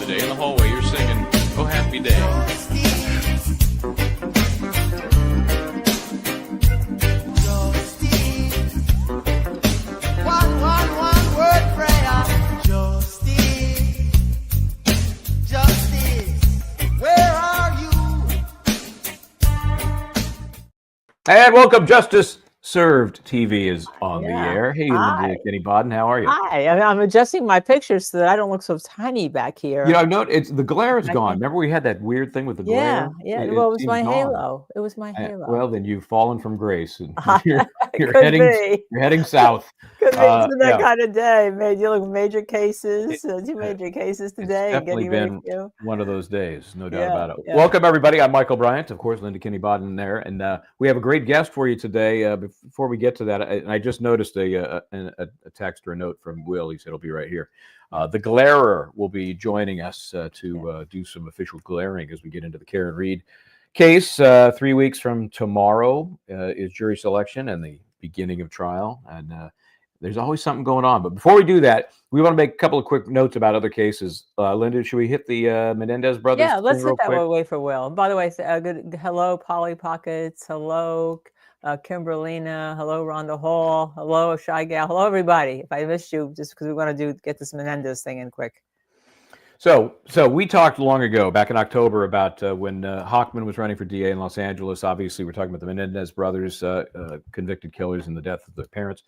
other day in the hallway. You're singing, "Oh Happy Day." One word prayer. Justice, where are you? And welcome, Justice Served TV is on the air. Hey, Linda, Kenny, Baden, how are you? Hi, I'm adjusting my pictures so that I don't look so tiny back here. You know, I've noticed it's the glare is gone. Remember we had that weird thing with the glare? Yeah. Well, it was my halo. It was my halo. Well, then you've fallen from grace, and you're heading south. Could be. It's been that kind of day. Made you look major cases. Two major cases today. It's definitely been one of those days, no doubt about it. Yeah. Welcome, everybody. I'm Michel Bryant, of course. Linda, Kenny, Baden there, and we have a great guest for you today. Before we get to that, I just noticed a text or a note from Will. He said he'll be right here. The G.L.A.R.E.R will be joining us to do some official glaring as we get into the Karen Read case. 3 weeks from tomorrow is jury selection and the beginning of trial, and there's always something going on. But before we do that, we want to make a couple of quick notes about other cases. Linda, should we hit the Menendez brothers? Yeah, let's hit that one away for Will. And by the way, good hello, Polly Pockets. Hello, Kimberlina. Hello, Rhonda Hall. Hello, Shy Gal. Hello, everybody. If I missed you, just because we want to get this Menendez thing in quick. So we talked long ago, back in October, about when Hochman was running for DA in Los Angeles. Obviously, we're talking about the Menendez brothers, convicted killers, and the death of their parents.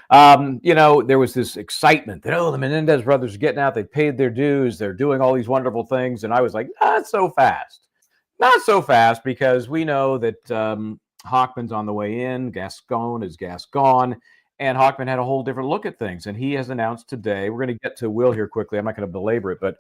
There was this excitement that, the Menendez brothers are getting out. They paid their dues. They're doing all these wonderful things. And I was like, not so fast. Not so fast, because we know that Hochman's on the way in. Gascon is Gascon. And Hochman had a whole different look at things. And he has announced today, we're going to get to Will here quickly. I'm not going to belabor it, but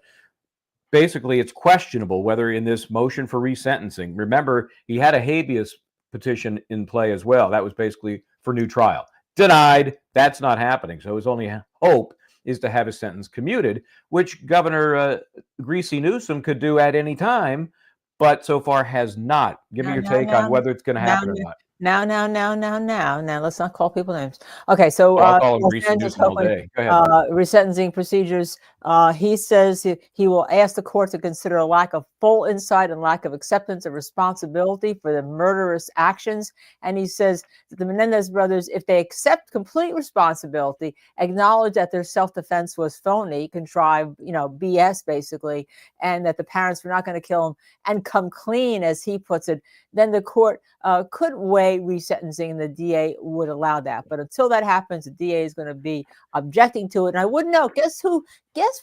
basically it's questionable whether in this motion for resentencing, remember, he had a habeas petition in play as well. That was basically for new trial. Denied. That's not happening. So his only hope is to have his sentence commuted, which Governor Greasy Newsom could do at any time, but so far has not. Give me your take on whether it's going to happen or not. Now, let's not call people names. Okay, so resentencing procedures. He says he will ask the court to consider a lack of full insight and lack of acceptance of responsibility for the murderous actions. And he says that the Menendez brothers, if they accept complete responsibility, acknowledge that their self-defense was phony, contrived, BS basically, and that the parents were not going to kill him, and come clean, as he puts it, then the court could weigh resentencing, and the DA would allow that. But until that happens, the DA is going to be objecting to it. And I wouldn't know. Guess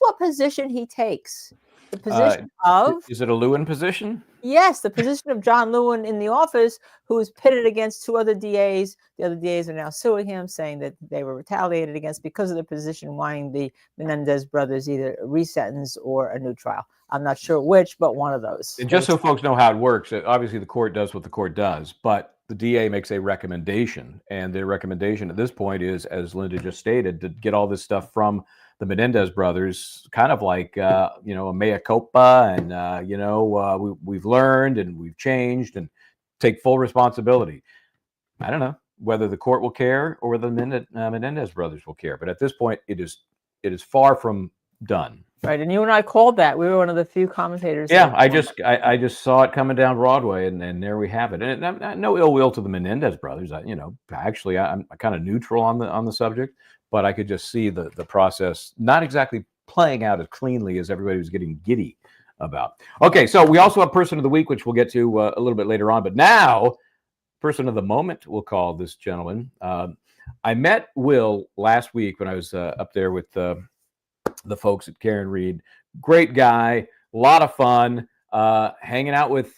what position he takes? The position of... Is it a Lewin position? Yes, the position of John Lewin in the office, who is pitted against two other DAs. The other DAs are now suing him, saying that they were retaliated against because of the position, wanting the Menendez brothers either resentenced or a new trial. I'm not sure which, but one of those. And just so folks know how it works, obviously the court does what the court does, but the DA makes a recommendation. And their recommendation at this point is, as Linda just stated, to get all this stuff from the Menendez brothers, kind of like, a mea culpa, and, we've learned and we've changed, and take full responsibility. I don't know whether the court will care or whether the Menendez brothers will care. But at this point, it is far from done. Right, and you and I called that. We were one of the few commentators. Yeah, I just saw it coming down Broadway, and there we have it. And no ill will to the Menendez brothers. Actually, I'm kind of neutral on the subject, but I could just see the process not exactly playing out as cleanly as everybody was getting giddy about. Okay, so we also have Person of the Week, which we'll get to a little bit later on. But now, Person of the Moment, we'll call this gentleman. I met Will last week when I was up there with the folks at Karen Read. Great guy, a lot of fun, hanging out with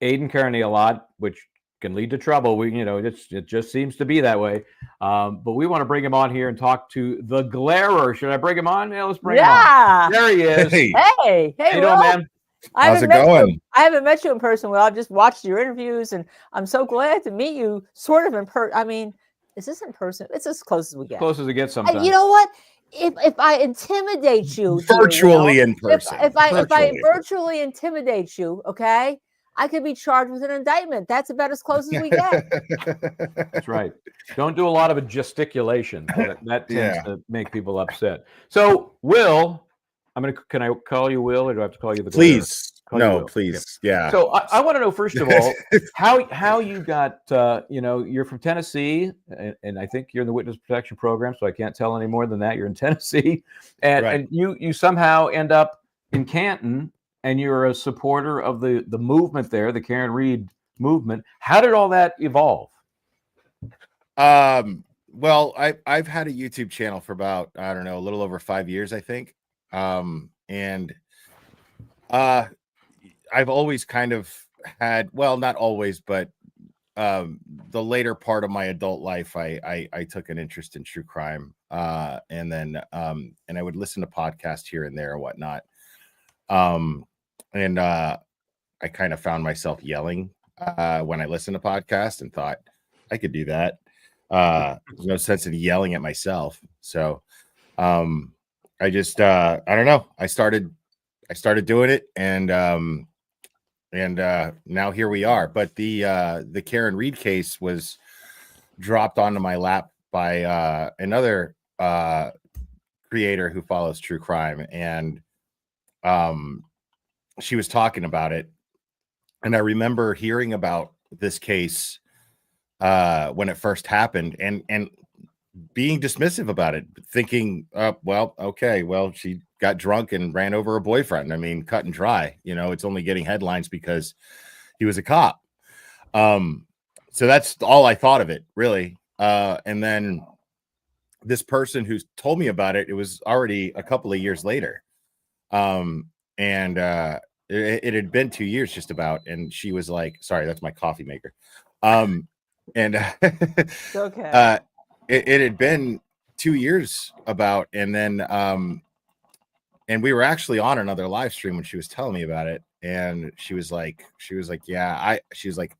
Aidan Kearney a lot, which can lead to trouble. It just seems to be that way. But we want to bring him on here and talk to the G.L.A.R.E.R. Should I bring him on? Yeah, let's bring him on. There he is. Hey, how you doing, man? How's it going? I haven't met you in person. Well, I've just watched your interviews, and I'm so glad to meet you sort of in person. I mean, is this in person? It's as close as we get. Close as it gets sometimes. And you know what? If I intimidate you virtually in person, if I virtually intimidate you, okay, I could be charged with an indictment. That's about as close as we get. That's right. Don't do a lot of gesticulation. That tends to make people upset. So, Will, Can I call you Will, or do I have to call you the Glare? Please. Call you No, Will. please. Okay. Yeah. So I want to know, first of all, how you got, you're from Tennessee, and I think you're in the witness protection program, so I can't tell any more than that. You're in Tennessee, and Right. and you somehow end up in Canton, and you're a supporter of the movement there, the Karen Read movement. How did all that evolve? Well, I've had a YouTube channel for about, I don't know, a little over 5 years, I think. And I've always kind of had, well, not always, but the later part of my adult life, I took an interest in true crime. And then and I would listen to podcasts here and there and whatnot. And I kind of found myself yelling when I listened to podcasts and thought I could do that. There's no sense in yelling at myself. So I just I don't know. I started doing it, and now here we are. But the Karen Read case was dropped onto my lap by another creator who follows true crime, and she was talking about it, and I remember hearing about this case when it first happened, and being dismissive about it, thinking, well, okay, well, she got drunk and ran over her boyfriend. I mean, cut and dry. It's only getting headlines because he was a cop. So that's all I thought of it, really. And then this person who told me about it, it was already a couple of years later. And it had been 2 years just about, and she was like, sorry, that's my coffee maker. And It's okay. it had been 2 years about, and then and we were actually on another live stream when she was telling me about it, and she was like, yeah, she was like,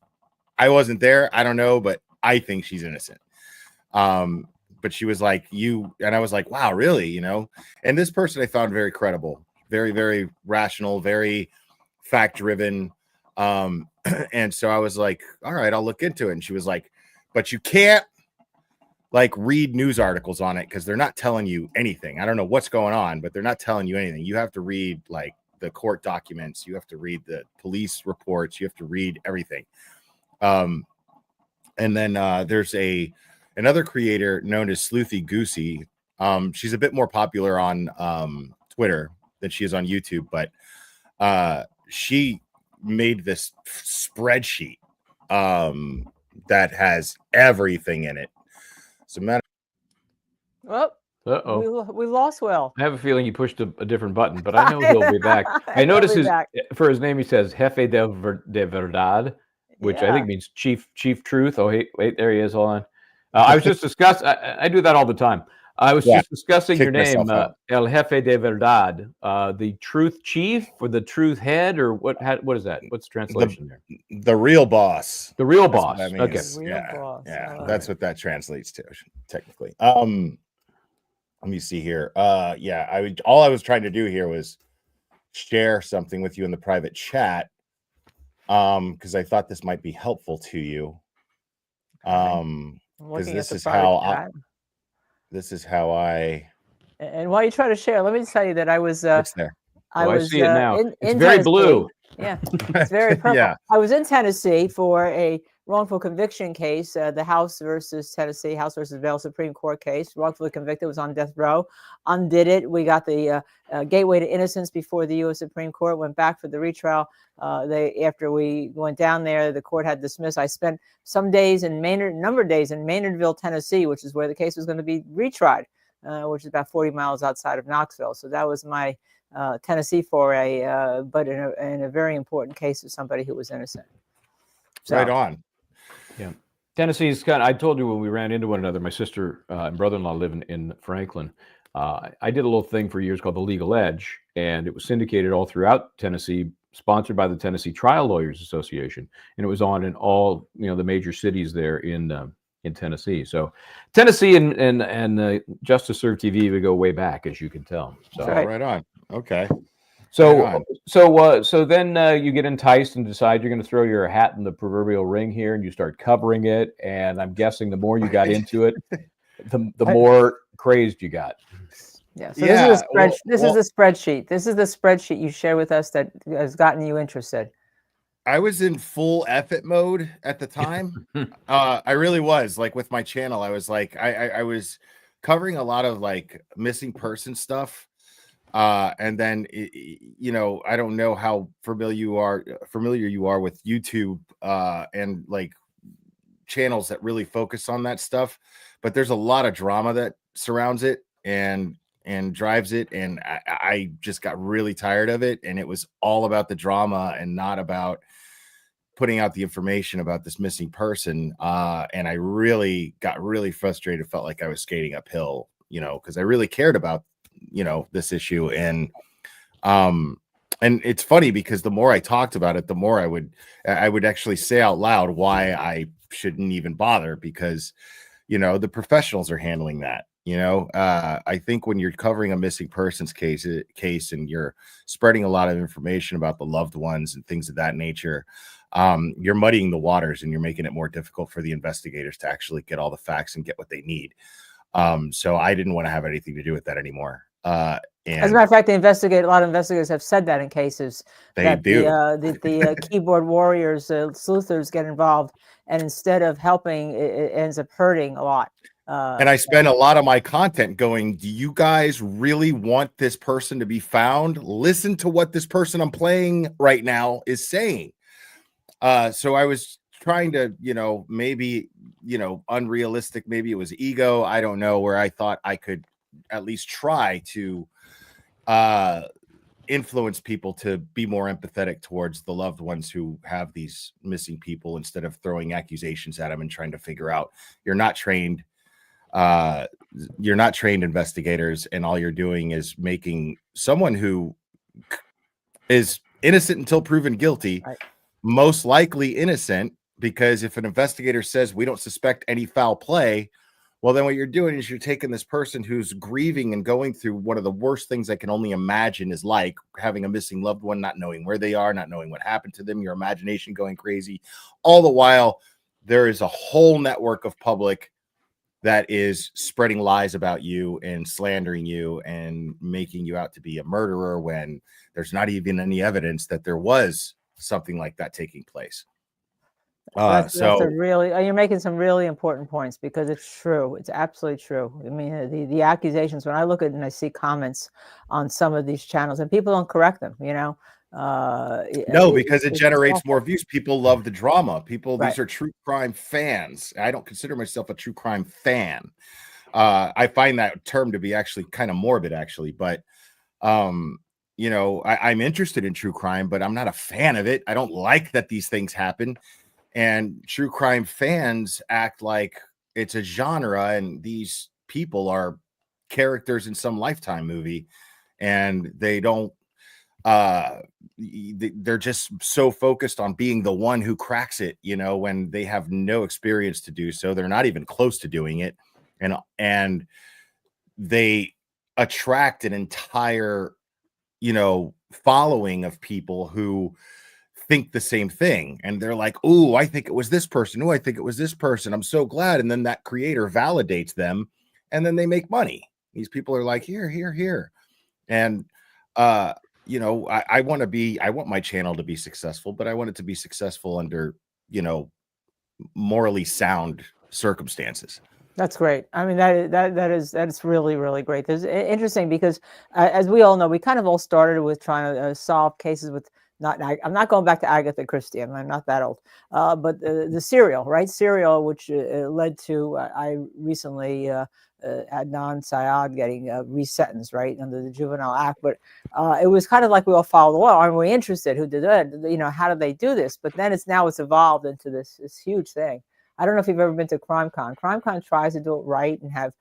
I wasn't there, I don't know, but I think she's innocent. But she was like, and I was like, wow, really? And this person I found very credible, very, very rational, very fact driven. And so I was like, all right, I'll look into it. And she was like, but you can't read news articles on it because they're not telling you anything. I don't know what's going on, but they're not telling you anything. You have to read the court documents. You have to read the police reports. You have to read everything. And then there's another creator known as Sleuthy Goosey. She's a bit more popular on Twitter than she is on YouTube, but she made this spreadsheet that has everything in it. So, Well, we lost Will. I have a feeling he pushed a different button, but I know he'll be back. I notice for his name, he says Jefe de Verdad, which I think means chief truth. Oh, wait, there he is. Hold on. I was just discussing. I do that all the time. I was just discussing your name, El Jefe de Verdad, the truth chief or the truth head, or what is that? What's the translation there? The real boss. The real boss. That means. Okay. Yeah. That's what that translates to, technically. Let me see here. All I was trying to do here was share something with you in the private chat, because I thought this might be helpful to you. Because this is how I. And while you try to share, let me tell you that I was. It's there. I see it now. It's very Tennessee. blue. Yeah, it's very purple. Yeah. I was in Tennessee for a wrongful conviction case, the House versus Tennessee, House versus Vail Supreme Court case. Wrongfully convicted, was on death row, undid it. We got the gateway to innocence before the U.S. Supreme Court, went back for the retrial. After we went down there, the court had dismissed. I spent some days in number of days in Maynardville, Tennessee, which is where the case was going to be retried, which is about 40 miles outside of Knoxville. So that was my Tennessee foray, but in a very important case of somebody who was innocent. So, right on. Yeah. Tennessee's I told you when we ran into one another, my sister and brother-in-law live in Franklin. I did a little thing for years called the Legal Edge, and it was syndicated all throughout Tennessee, sponsored by the Tennessee Trial Lawyers Association. And it was on in all, the major cities there in Tennessee. So Tennessee and Justice Serve TV would go way back, as you can tell. So right on. Okay. So then you get enticed and decide you're going to throw your hat in the proverbial ring here, and you start covering it. And I'm guessing the more you got into it, the more crazed you got. Yeah. So Yeah, this is the spreadsheet. This is the spreadsheet you share with us that has gotten you interested. I was in full effort mode at the time. I really was, like, with my channel. I was like, I was covering a lot of like missing person stuff. And then you know, I don't know how familiar you are with YouTube and like channels that really focus on that stuff, but there's a lot of drama that surrounds it and drives it, and I just got really tired of it, and it was all about the drama and not about putting out the information about this missing person. And I really got really frustrated, felt like I was skating uphill, you know, because I really cared about, you know, this issue. And it's funny because the more I talked about it, the more I would actually say out loud why I shouldn't even bother, because, you know, the professionals are handling that. You know, I think when you're covering a missing persons case and you're spreading a lot of information about the loved ones and things of that nature, you're muddying the waters and you're making it more difficult for the investigators to actually get all the facts and get what they need. So I didn't want to have anything to do with that anymore. As a matter of fact, a lot of investigators have said that in cases that do. the keyboard warriors, sleuthers get involved, and instead of helping, it ends up hurting a lot. And I spend a lot of my content going, do you guys really want this person to be found? Listen to what this person I'm playing right now is saying. So I was trying to, you know, maybe, you know, unrealistic, maybe it was ego, I don't know, where I thought I could at least try to influence people to be more empathetic towards the loved ones who have these missing people, instead of throwing accusations at them and trying to figure out. You're not trained investigators, and all you're doing is making someone who is innocent until proven guilty, Right. most likely innocent, because if an investigator says we don't suspect any foul play, well, then what you're doing is you're taking this person who's grieving and going through one of the worst things I can only imagine is like having a missing loved one, not knowing where they are, not knowing what happened to them, your imagination going crazy. All the while, there is a whole network of public that is spreading lies about you and slandering you and making you out to be a murderer when there's not even any evidence that there was something like that taking place. That's a really, you're making some really important points, because it's true. It's absolutely true. I mean, the accusations, when I look at and I see comments on some of these channels, and people don't correct them, you know. No, because it generates more views. People love the drama. People, Right. These are true crime fans. I don't consider myself a true crime fan. I find that term to be actually kind of morbid, actually. But you know, I'm interested in true crime, but I'm not a fan of it. I don't like that these things happen. And true crime fans act like it's a genre, and these people are characters in some Lifetime movie, and they don't they're just so focused on being the one who cracks it, you know, when they have no experience to do so. They're not even close to doing it, and they attract an entire, you know, following of people who think the same thing, and they're like, oh, I think it was this person. Oh, I think it was this person. I'm so glad. And then that creator validates them, and then they make money. These people are like, here. And you know, I want my channel to be successful, but I want it to be successful under, you know, morally sound circumstances. That's great. I mean, that is really, really great. It's interesting because, as we all know, we kind of all started with trying to solve cases with, I'm not going back to Agatha Christie. I'm not that old. But the serial, right? Serial, which led to, I recently Adnan Syed getting resentenced, right, under the Juvenile Act. But it was kind of like we all followed the law. Aren't we interested? Who did that? You know, how did they do this? But then it's evolved into this huge thing. I don't know if you've ever been to CrimeCon. CrimeCon tries to do it right and have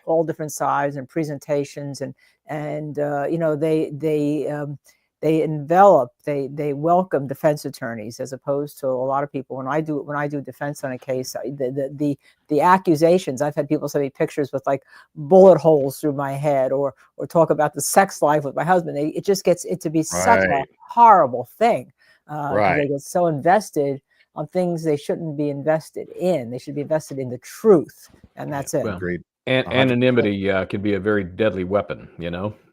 all different sides and presentations, and you know, they envelop, they welcome defense attorneys, as opposed to a lot of people. When I do defense on a case, the accusations, I've had people send me pictures with like bullet holes through my head, or talk about the sex life with my husband. It just gets it to be such a horrible thing. They get so invested on things they shouldn't be invested in. They should be invested in the truth, and that's it. Well, Agreed. And 100%. anonymity can be a very deadly weapon,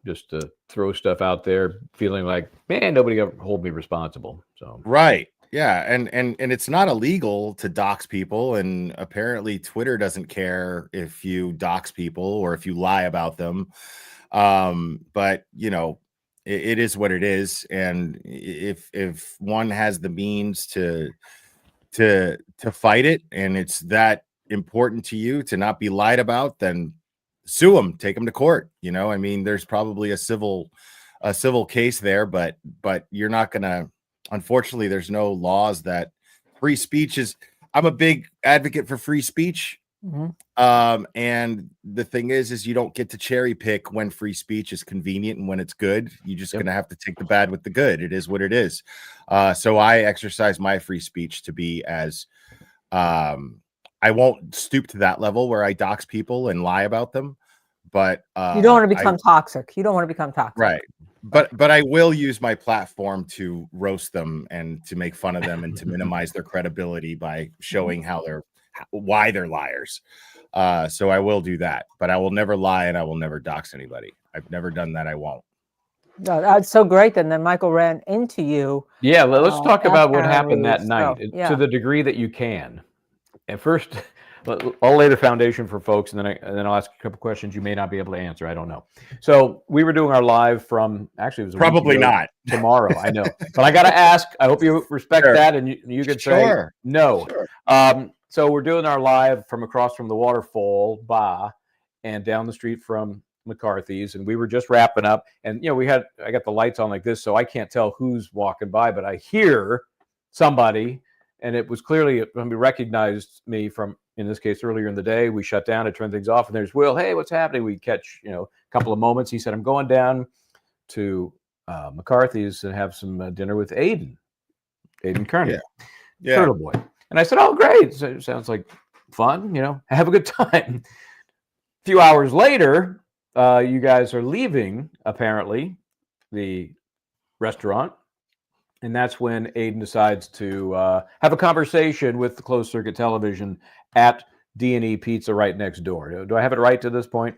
just to throw stuff out there, feeling like, man, nobody ever hold me responsible. So Right. Yeah. And it's not illegal to dox people. And apparently Twitter doesn't care if you dox people or if you lie about them. But it is what it is. And if one has the means to fight it, and it's that important to you to not be lied about, then sue them, take them to court. I mean, there's probably a civil case there, but you're not gonna, unfortunately, there's no laws that free speech is. I'm a big advocate for free speech. And the thing is you don't get to cherry pick when free speech is convenient and when it's good. You're just gonna have to take the bad with the good. It is what it is. So I exercise my free speech to be as I won't stoop to that level where I dox people and lie about them, but you don't want to become toxic. You don't want to become toxic, right? But I will use my platform to roast them and to make fun of them and to minimize their credibility by showing why they're liars. So I will do that, but I will never lie and I will never dox anybody. I've never done that. I won't. No, that's so great. Then Michael ran into you. Yeah, let's talk about what Karen happened Read. that night So, to the degree that you can. And first, I'll lay the foundation for folks, and then I'll ask a couple questions you may not be able to answer. I don't know. So we were doing our live from, actually, it was a Probably not tomorrow. I know, but I got to ask. I hope you respect that, and you can say no. Sure. So we're doing our live from across from the waterfall bar, and down the street from McCarthy's, and we were just wrapping up. And I got the lights on like this, so I can't tell who's walking by, but I hear somebody. And it was clearly somebody recognized me from, in this case, earlier in the day. We shut down to turn things off, and there's Will. Hey, what's happening? We catch, a couple of moments. He said, I'm going down to McCarthy's and have some dinner with Aidan Kearney, Turtleboy. And I said, oh, great. So it sounds like fun, have a good time. A few hours later, you guys are leaving, apparently, the restaurant. And that's when Aidan decides to have a conversation with the closed circuit television at D&E Pizza right next door. Do I have it right to this point?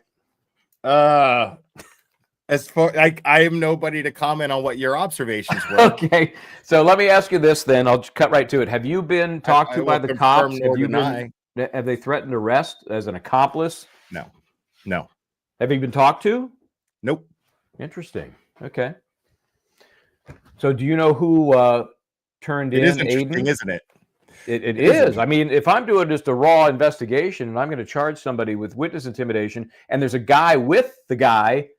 As far I am nobody to comment on what your observations were. Okay, so let me ask you this then. I'll cut right to it. Have you been talked to by the cops? Have they threatened arrest as an accomplice? No. Have you been talked to? Nope. Interesting. Okay. So do you know who turned in Aidan? Interesting, isn't it? It is. I mean, if I'm doing just a raw investigation and I'm going to charge somebody with witness intimidation and there's a guy with the guy,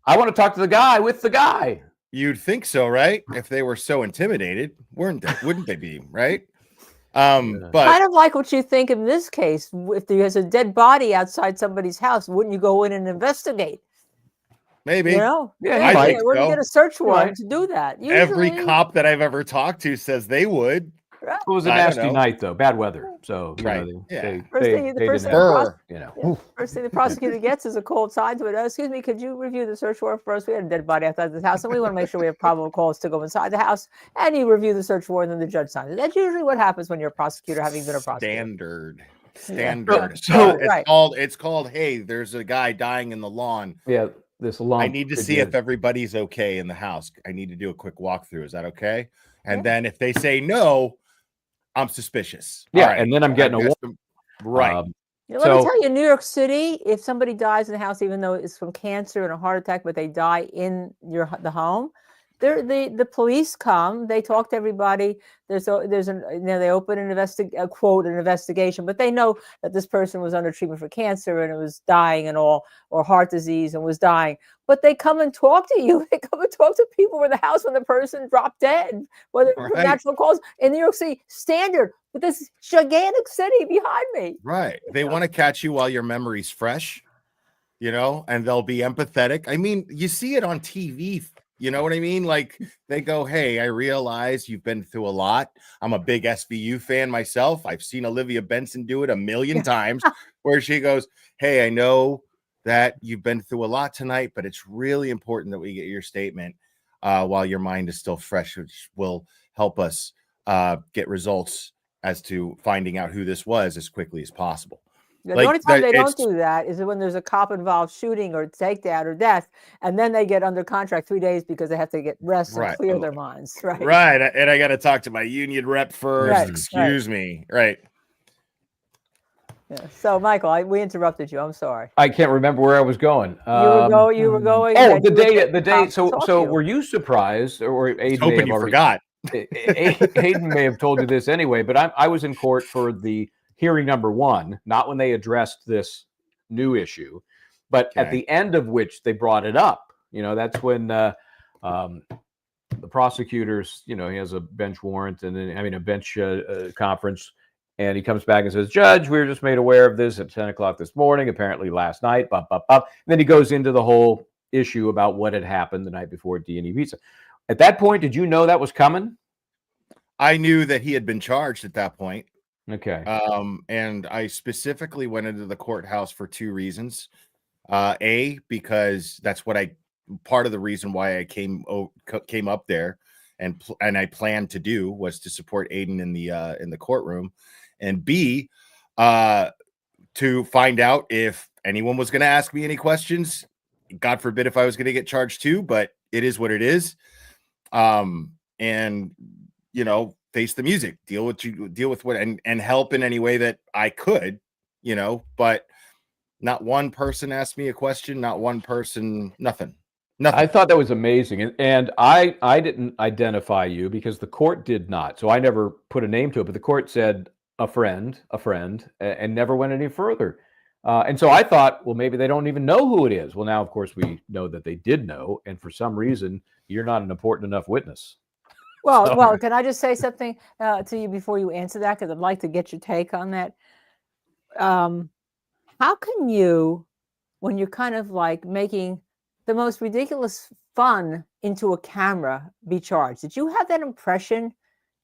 I want to talk to the guy with the guy. You'd think so, right? If they were so intimidated, wouldn't they be, right? But kind of like what you think in this case. If there's a dead body outside somebody's house, wouldn't you go in and investigate? Maybe. Yeah, I think wouldn't get a search warrant to do that. Usually, every cop that I've ever talked to says they would. It was a nasty night, though. Bad weather. So, right. First thing the prosecutor gets is a cold side to it. Oh, excuse me, could you review the search warrant first? We had a dead body outside the house, and we want to make sure we have probable cause to go inside the house. And you review the search warrant, and then the judge signs it. That's usually what happens when you're a prosecutor, having been a prosecutor. Standard. So it's called. Hey, there's a guy dying in the lawn. Yeah. This lump. I need to see if everybody's okay in the house. I need to do a quick walkthrough. Is that okay? And then if they say no, I'm suspicious. Yeah, and then I'm getting a warrant. Right. Let me tell you, in New York City, if somebody dies in the house, even though it's from cancer and a heart attack, but they die in the home, the police come, they talk to everybody. They open an investigation, but they know that this person was under treatment for cancer and it was dying and all, or heart disease and was dying. But they come and talk to you. They come and talk to people in the house when the person dropped dead, whether from natural cause. In New York City, standard with this gigantic city behind me. Right. They want to catch you while your memory's fresh, and they'll be empathetic. I mean, you see it on TV. You know what I mean? Like they go, hey, I realize you've been through a lot. I'm a big SVU fan myself. I've seen Olivia Benson do it a million times where she goes, hey, I know that you've been through a lot tonight, but it's really important that we get your statement while your mind is still fresh, which will help us get results as to finding out who this was as quickly as possible. The Like only time they don't it's do that is when there's a cop involved shooting or takedown or death, and then they get under contract 3 days because they have to get rest and right, clear their minds. Right. right, and I got to talk to my union rep first. Right. Excuse me, right? Yeah. So, Michael, we interrupted you. I'm sorry. I can't remember where I was going. You were going. Oh, that the you were day, getting the day. cops to talk to So you. were you surprised, or I was Aidan may hoping have you already? forgot. Aidan may have told you this anyway, but I was in court for the hearing number 1, not when they addressed this new issue, but at Okay. the end of which they brought it up. That's when the prosecutors, he has a bench warrant and then a bench conference, and he comes back and says, "Judge, we were just made aware of this at 10 o'clock this morning, apparently last night, bop, bop, bop." And then he goes into the whole issue about what had happened the night before D&E pizza. At that point, did you know that was coming? I knew that he had been charged at that point. Okay. And I specifically went into the courthouse for 2 reasons. A, because that's what part of the reason why I came up there and I planned to do was to support Aidan in the courtroom, and B, to find out if anyone was going to ask me any questions. God forbid if I was going to get charged too, but it is what it is. And face the music, deal with what and help in any way that I could, but not one person asked me a question, not one person, nothing. I thought that was amazing. And I didn't identify you because the court did not. So I never put a name to it, but the court said a friend, and never went any further. And so I thought, well, maybe they don't even know who it is. Well, now, of course, we know that they did know. And for some reason, you're not an important enough witness. Well, can I just say something to you before you answer that? Because I'd like to get your take on that. How can you, when you're kind of like making the most ridiculous fun into a camera, be charged? Did you have that impression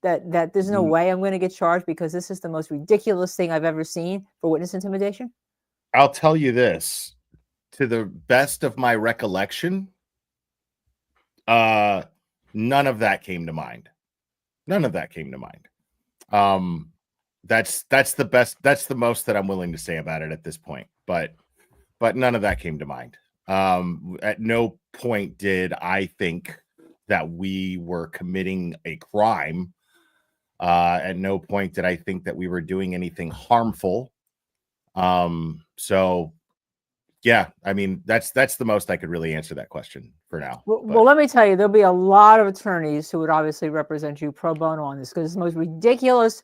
that there's no way I'm going to get charged because this is the most ridiculous thing I've ever seen for witness intimidation? I'll tell you this, to the best of my recollection, none of that came to mind. None of that came to mind. That's the best. That's the most that I'm willing to say about it at this point. But none of that came to mind. At no point did I think that we were committing a crime. At no point did I think that we were doing anything harmful. So yeah, that's the most I could really answer that question for now. Well, let me tell you, there'll be a lot of attorneys who would obviously represent you pro bono on this because it's the most ridiculous.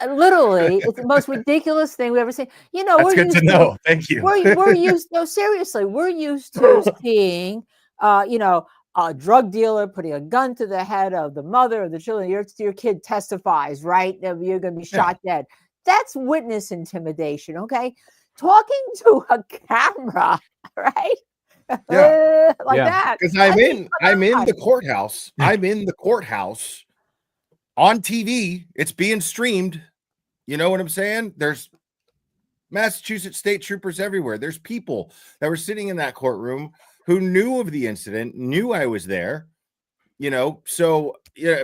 Literally, it's the most ridiculous thing we've ever seen. That's good to know. Thank you. We're used. No, seriously, we're used to seeing, a drug dealer putting a gun to the head of the mother of the children. Your kid testifies, right? You're going to be shot dead. That's witness intimidation. Okay, talking to a camera, right? That. Because I'm in the courthouse. I'm in the courthouse on TV. It's being streamed. You know what I'm saying? There's Massachusetts state troopers everywhere. There's people that were sitting in that courtroom who knew of the incident, knew I was there. So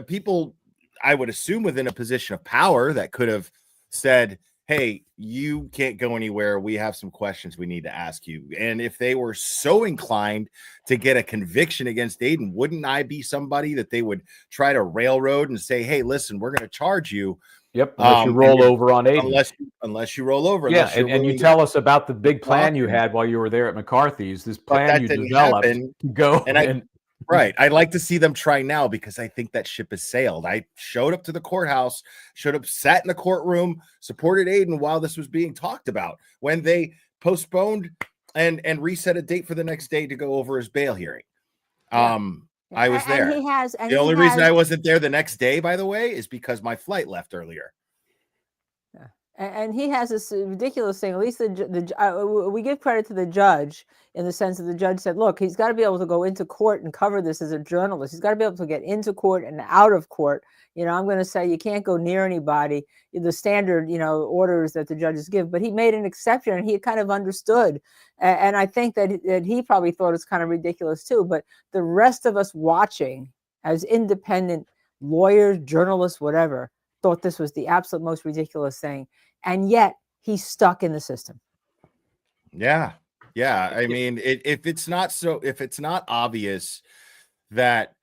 people, I would assume, within a position of power that could have said, "Hey, you can't go anywhere. We have some questions we need to ask you." And if they were so inclined to get a conviction against Aidan, wouldn't I be somebody that they would try to railroad and say, "Hey, listen, we're going to charge you." Yep. Unless you roll over on Aidan. Unless you roll over. Yeah, and you tell us about the big plan you had while you were there at McCarthy's. This plan you developed to go and right. I'd like to see them try now because I think that ship has sailed. I showed up to the courthouse, sat in the courtroom, supported Aidan while this was being talked about. When they postponed and reset a date for the next day to go over his bail hearing. I was there. The only reason I wasn't there the next day, by the way, is because my flight left earlier. And he has this ridiculous thing. At least we give credit to the judge in the sense that the judge said, look, he's got to be able to go into court and cover this as a journalist. He's got to be able to get into court and out of court. I'm going to say you can't go near anybody, the standard, orders that the judges give. But he made an exception and he kind of understood. And I think that he probably thought it's kind of ridiculous too. But the rest of us watching as independent lawyers, journalists, whatever, thought this was the absolute most ridiculous thing. And yet he's stuck in the system. Yeah. Yeah. I mean, if it's not obvious that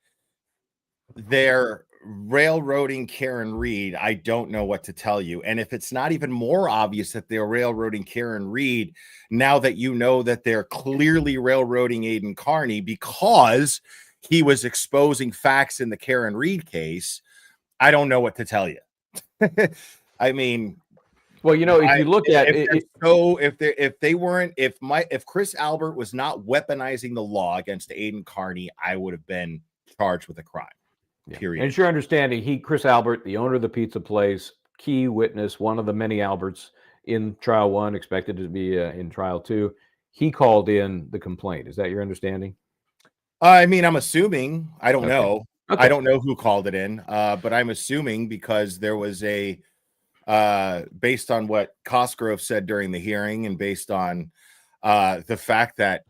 they're railroading Karen Read, I don't know what to tell you. And if it's not even more obvious that they're railroading Karen Read, now that you know that they're clearly railroading Aidan Kearney because he was exposing facts in the Karen Read case, I don't know what to tell you. I mean, Well, you know, if you look at it, if Chris Albert was not weaponizing the law against Aidan Kearney, I would have been charged with a crime. yeah. Period. And it's your understanding, Chris Albert, the owner of the pizza place, key witness, one of the many Alberts in trial 1, expected to be in trial 2, he called in the complaint. Is that your understanding? I mean, I'm assuming. I don't Okay. know. Okay. I don't know who called it in, but I'm assuming because there was a based on what Cosgrove said during the hearing, and based on the fact that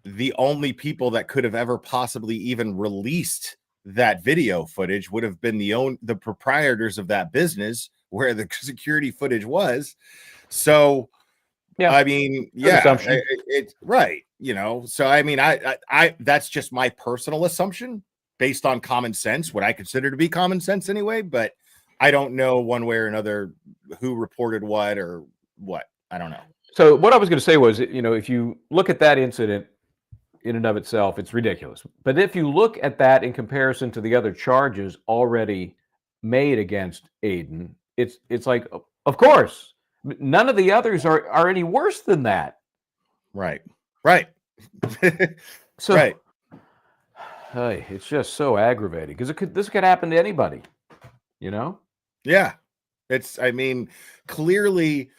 the only people that could have ever possibly even released that video footage would have been the proprietors of that business where the security footage was. So, Yeah. I mean, Good yeah, assumption. it's right. You know, so I mean, I that's just my personal assumption based on common sense, what I consider to be common sense anyway. But I don't know one way or another who reported what or what. I don't know. So what I was going to say was, you know, if you look at that incident in and of itself, it's ridiculous. But if you look at that in comparison to the other charges already made against Aidan, it's like, of course, none of the others are any worse than that. Right. Right. So, right. Hey, it's just so aggravating because this could happen to anybody, you know? Yeah. I mean, clearly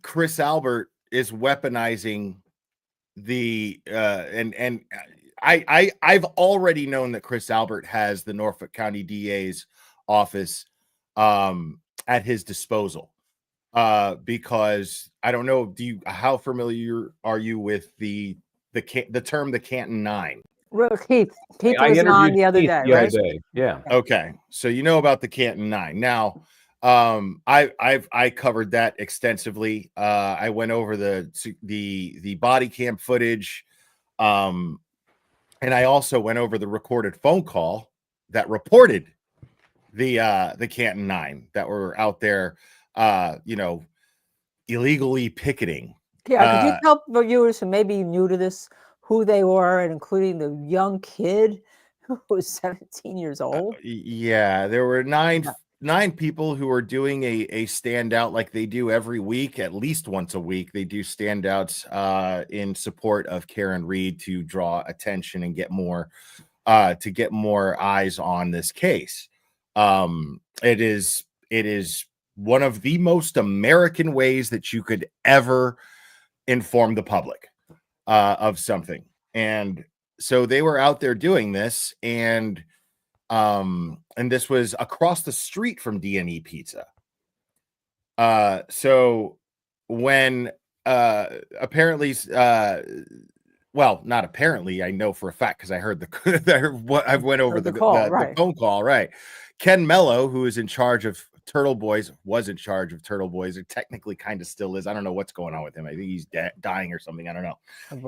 Chris Albert is weaponizing the and I've already known that Chris Albert has the Norfolk County DA's office at his disposal. Because I don't know, how familiar are you with the term the Canton 9? Well, Keith I was on interviewed the other Keith day, the other right? day. Yeah. Okay, so you know about the Canton 9. Now, I covered that extensively. I went over the body cam footage, and I also went over the recorded phone call that reported the Canton 9 that were out there, you know, illegally picketing. Yeah, could you tell the viewers who may be new to this who they were, and including the young kid who was 17 years old? Yeah, there were nine people who are doing a standout like they do every week, at least once a week. They do standouts in support of Karen Read to draw attention and get more eyes on this case. It is one of the most American ways that you could ever inform the public of something. And so they were out there doing this, and this was across the street from D&E Pizza. So when apparently well, not apparently, I know for a fact because I heard I went over the phone call, right? Ken Mello, who is in charge of was in charge of Turtleboys. It technically kind of still is. I don't know what's going on with him. I think he's dying or something. I don't know.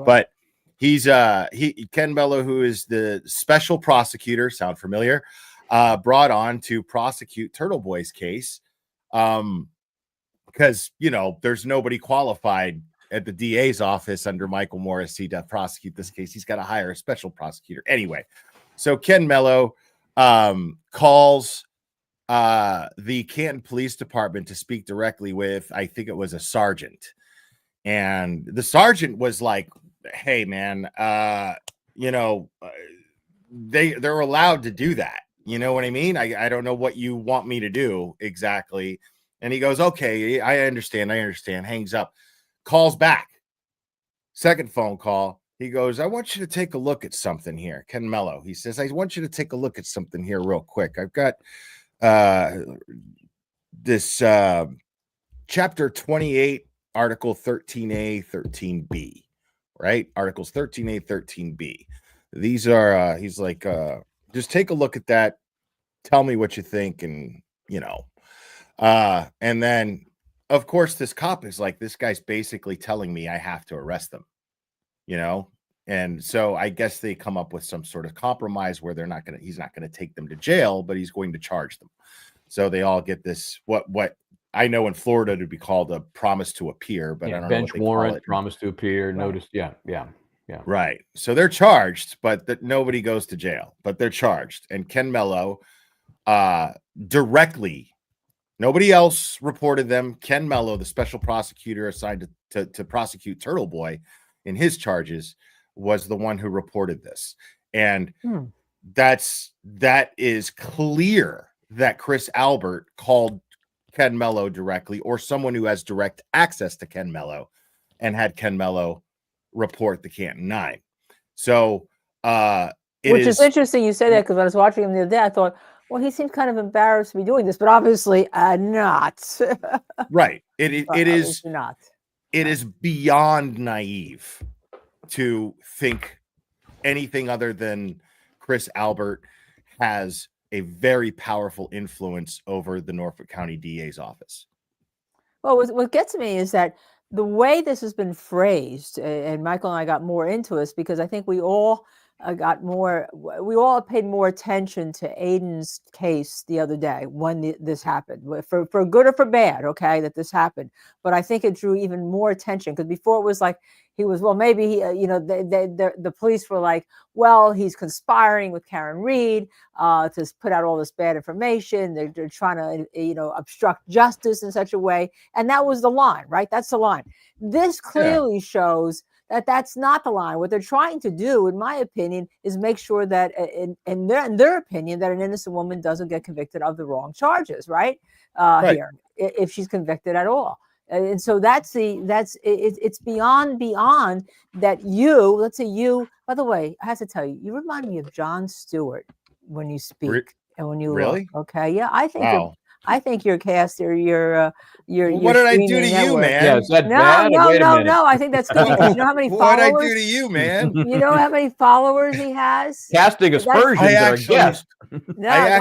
But he's Ken Mello, who is the special prosecutor, sound familiar, brought on to prosecute Turtleboy's case. Because, you know, there's nobody qualified at the DA's office under Michael Morrissey to prosecute this case. He's got to hire a special prosecutor. Anyway, so Ken Mello calls the Canton Police Department to speak directly with, I think it was a sergeant. And the sergeant was like, hey, man, you know, they're allowed to do that. You know what I mean? I don't know what you want me to do exactly. And he goes, okay, I understand. Hangs up, calls back. Second phone call. He goes, I want you to take a look at something here. Ken Mello. He says, I want you to take a look at something here real quick. I've got this chapter 28, article 13A, 13B, right? Articles 13A, 13B. These are, he's like, just take a look at that. Tell me what you think. And, you know, and then of course, this cop is like, this guy's basically telling me I have to arrest them, you know? And so I guess they come up with some sort of compromise where he's not going to take them to jail, but he's going to charge them. So they all get this, what I know in Florida to be called a promise to appear, but I don't know bench what they call warrant, it. promise to appear, Right. notice. Yeah. Right. So they're charged, but nobody goes to jail, but they're charged. And Ken Mello directly, nobody else reported them. Ken Mello, the special prosecutor assigned to prosecute Turtleboy in his charges, was the one who reported this. And that is clear that Chris Albert called Ken Mello directly, or someone who has direct access to Ken Mello, and had Ken Mello report the Canton 9. So which is interesting you say that, because when I was watching him the other day, I thought, well, he seems kind of embarrassed to be doing this, but obviously not. Right. It is not. It is beyond naive to think anything other than Chris Albert has a very powerful influence over the Norfolk County DA's office. Well, what gets me is that the way this has been phrased, and Michael and I got more into this because I think we all paid more attention to Aidan's case the other day when this happened, for good or for bad, okay, that this happened. But I think it drew even more attention, because before it was like maybe he, the police were like, well, he's conspiring with Karen Read to put out all this bad information. They're trying to, obstruct justice in such a way. And that was the line, right? That's the line. This clearly shows that that's not the line. What they're trying to do, in my opinion, is make sure that, in their opinion, that an innocent woman doesn't get convicted of the wrong charges, right? Here, if she's convicted at all. And so it's beyond that. Let's say you, by the way, I have to tell you, you remind me of Jon Stewart when you speak and when you really look. Okay, yeah, I think your cast or your what did I do to you, man? Yeah, is that no, bad? Wait a minute. no. I think that's good, because you know how many what followers. did I do to you, man? You know how many followers he has. Casting aspersions are a guest. No, I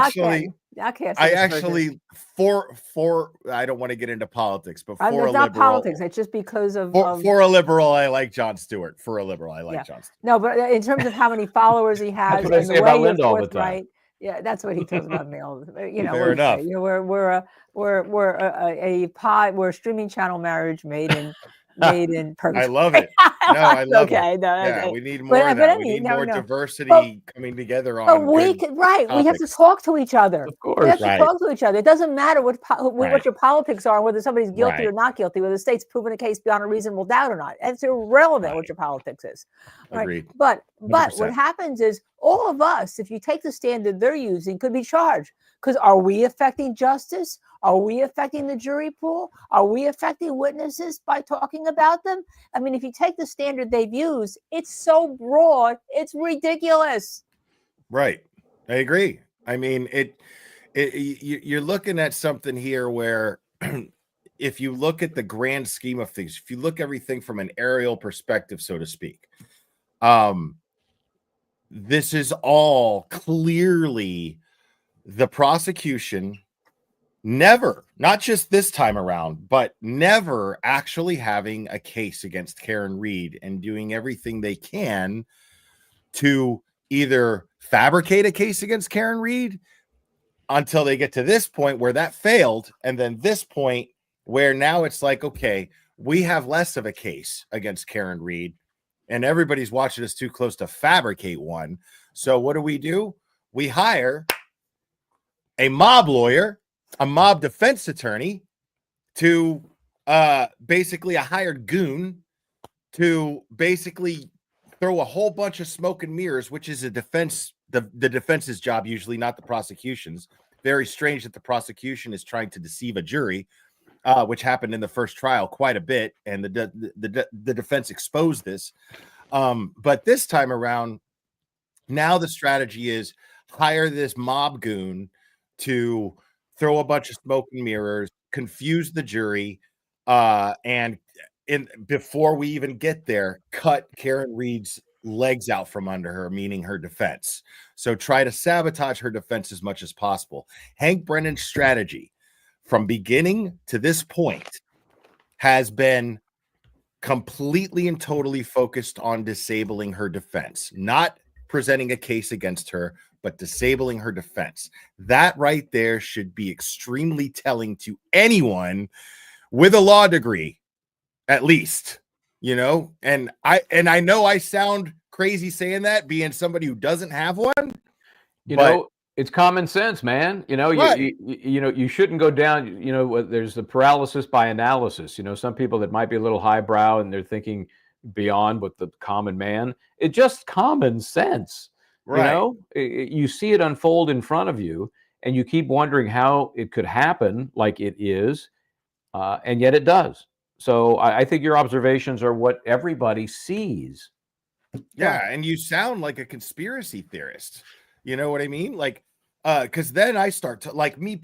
don't want to get into politics, but for a liberal, not politics. It's just because of for a liberal, I like Jon Stewart. For a liberal, I like Jon Stewart. No, but in terms of how many followers he has, That's what I and say the about way you're Linda all the time. forthright. Yeah, that's what he tells about me all the time. Fair enough. We're a streaming channel marriage made in purgatory. I love it. No, I love it. No, yeah, we need more of that. We need more diversity coming together on. But we have to talk to each other. Of course, we have to talk to each other. It doesn't matter what your politics are, and whether somebody's guilty or not guilty, whether the state's proven a case beyond a reasonable doubt or not. It's irrelevant what your politics is. Agreed. But 100%. what happens is, all of us, if you take the standard they're using, could be charged. Because are we affecting justice? Are we affecting the jury pool? Are we affecting witnesses by talking about them? I mean, if you take the standard they've used, it's so broad, it's ridiculous. Right. I agree. I mean, you're looking at something here where if you look at the grand scheme of things, if you look everything from an aerial perspective, so to speak, this is all clearly the prosecution never, not just this time around, but never actually having a case against Karen Read and doing everything they can to either fabricate a case against Karen Read until they get to this point where that failed, and then this point where now it's like, okay, we have less of a case against Karen Read and everybody's watching us too close to fabricate one. So what do? We hire a mob lawyer, a mob defense attorney, to basically a hired goon to basically throw a whole bunch of smoke and mirrors, which is a defense, the defense's job, usually not the prosecution's. Very strange that the prosecution is trying to deceive a jury, which happened in the first trial quite a bit, and the defense exposed this. But this time around, now the strategy is hire this mob goon to throw a bunch of smoke and mirrors, confuse the jury, and before we even get there, cut Karen Read's legs out from under her, meaning her defense. So try to sabotage her defense as much as possible. Hank Brennan's strategy from beginning to this point has been completely and totally focused on disabling her defense, not presenting a case against her, but disabling her defense. That right there should be extremely telling to anyone with a law degree, at least, you know. And I know I sound crazy saying that, being somebody who doesn't have one. You But know, it's common sense, man. You know, Right. you know, you shouldn't go down. You know, there's the paralysis by analysis. You know, some people that might be a little highbrow and they're thinking beyond what the common man. It's just common sense. You Right. know, you see it unfold in front of you, and you keep wondering how it could happen, like it is, and yet it does. So I think your observations are what everybody sees. Yeah, and you sound like a conspiracy theorist. You know what I mean? Like, because then I start to like me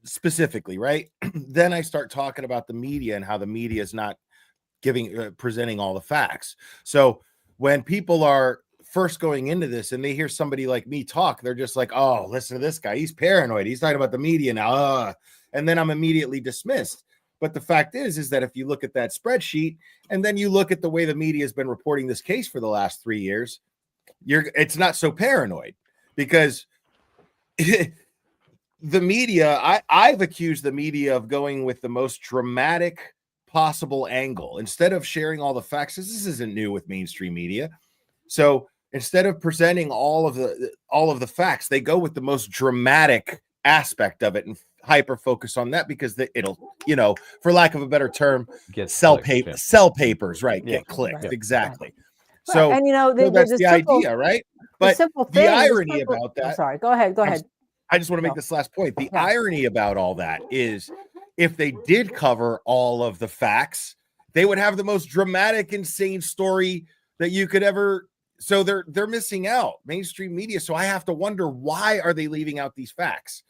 specifically, right? Then I start talking about the media and how the media is not presenting all the facts. So when people are first going into this and they hear somebody like me talk, they're just like, "Oh, listen to this guy. He's paranoid. He's talking about the media now." And then I'm immediately dismissed. But the fact is that if you look at that spreadsheet and then you look at the way the media has been reporting this case for the last 3 years, it's not so paranoid, because the media, I've accused the media of going with the most dramatic possible angle instead of sharing all the facts. This isn't new with mainstream media. So instead of presenting all of the facts, they go with the most dramatic aspect of it and hyper focus on that, because it'll, you know, for lack of a better term, sell papers, right? Yeah. Get clicks. Right. Exactly. Right. So, And you know, that's the idea, right? But simple the thing, irony about I'm that, sorry. Go ahead. I just want to make No. this last point. The Yeah. irony about all that is, if they did cover all of the facts, they would have the most dramatic, insane story that you could ever. So they're missing out, mainstream media. So I have to wonder, why are they leaving out these facts?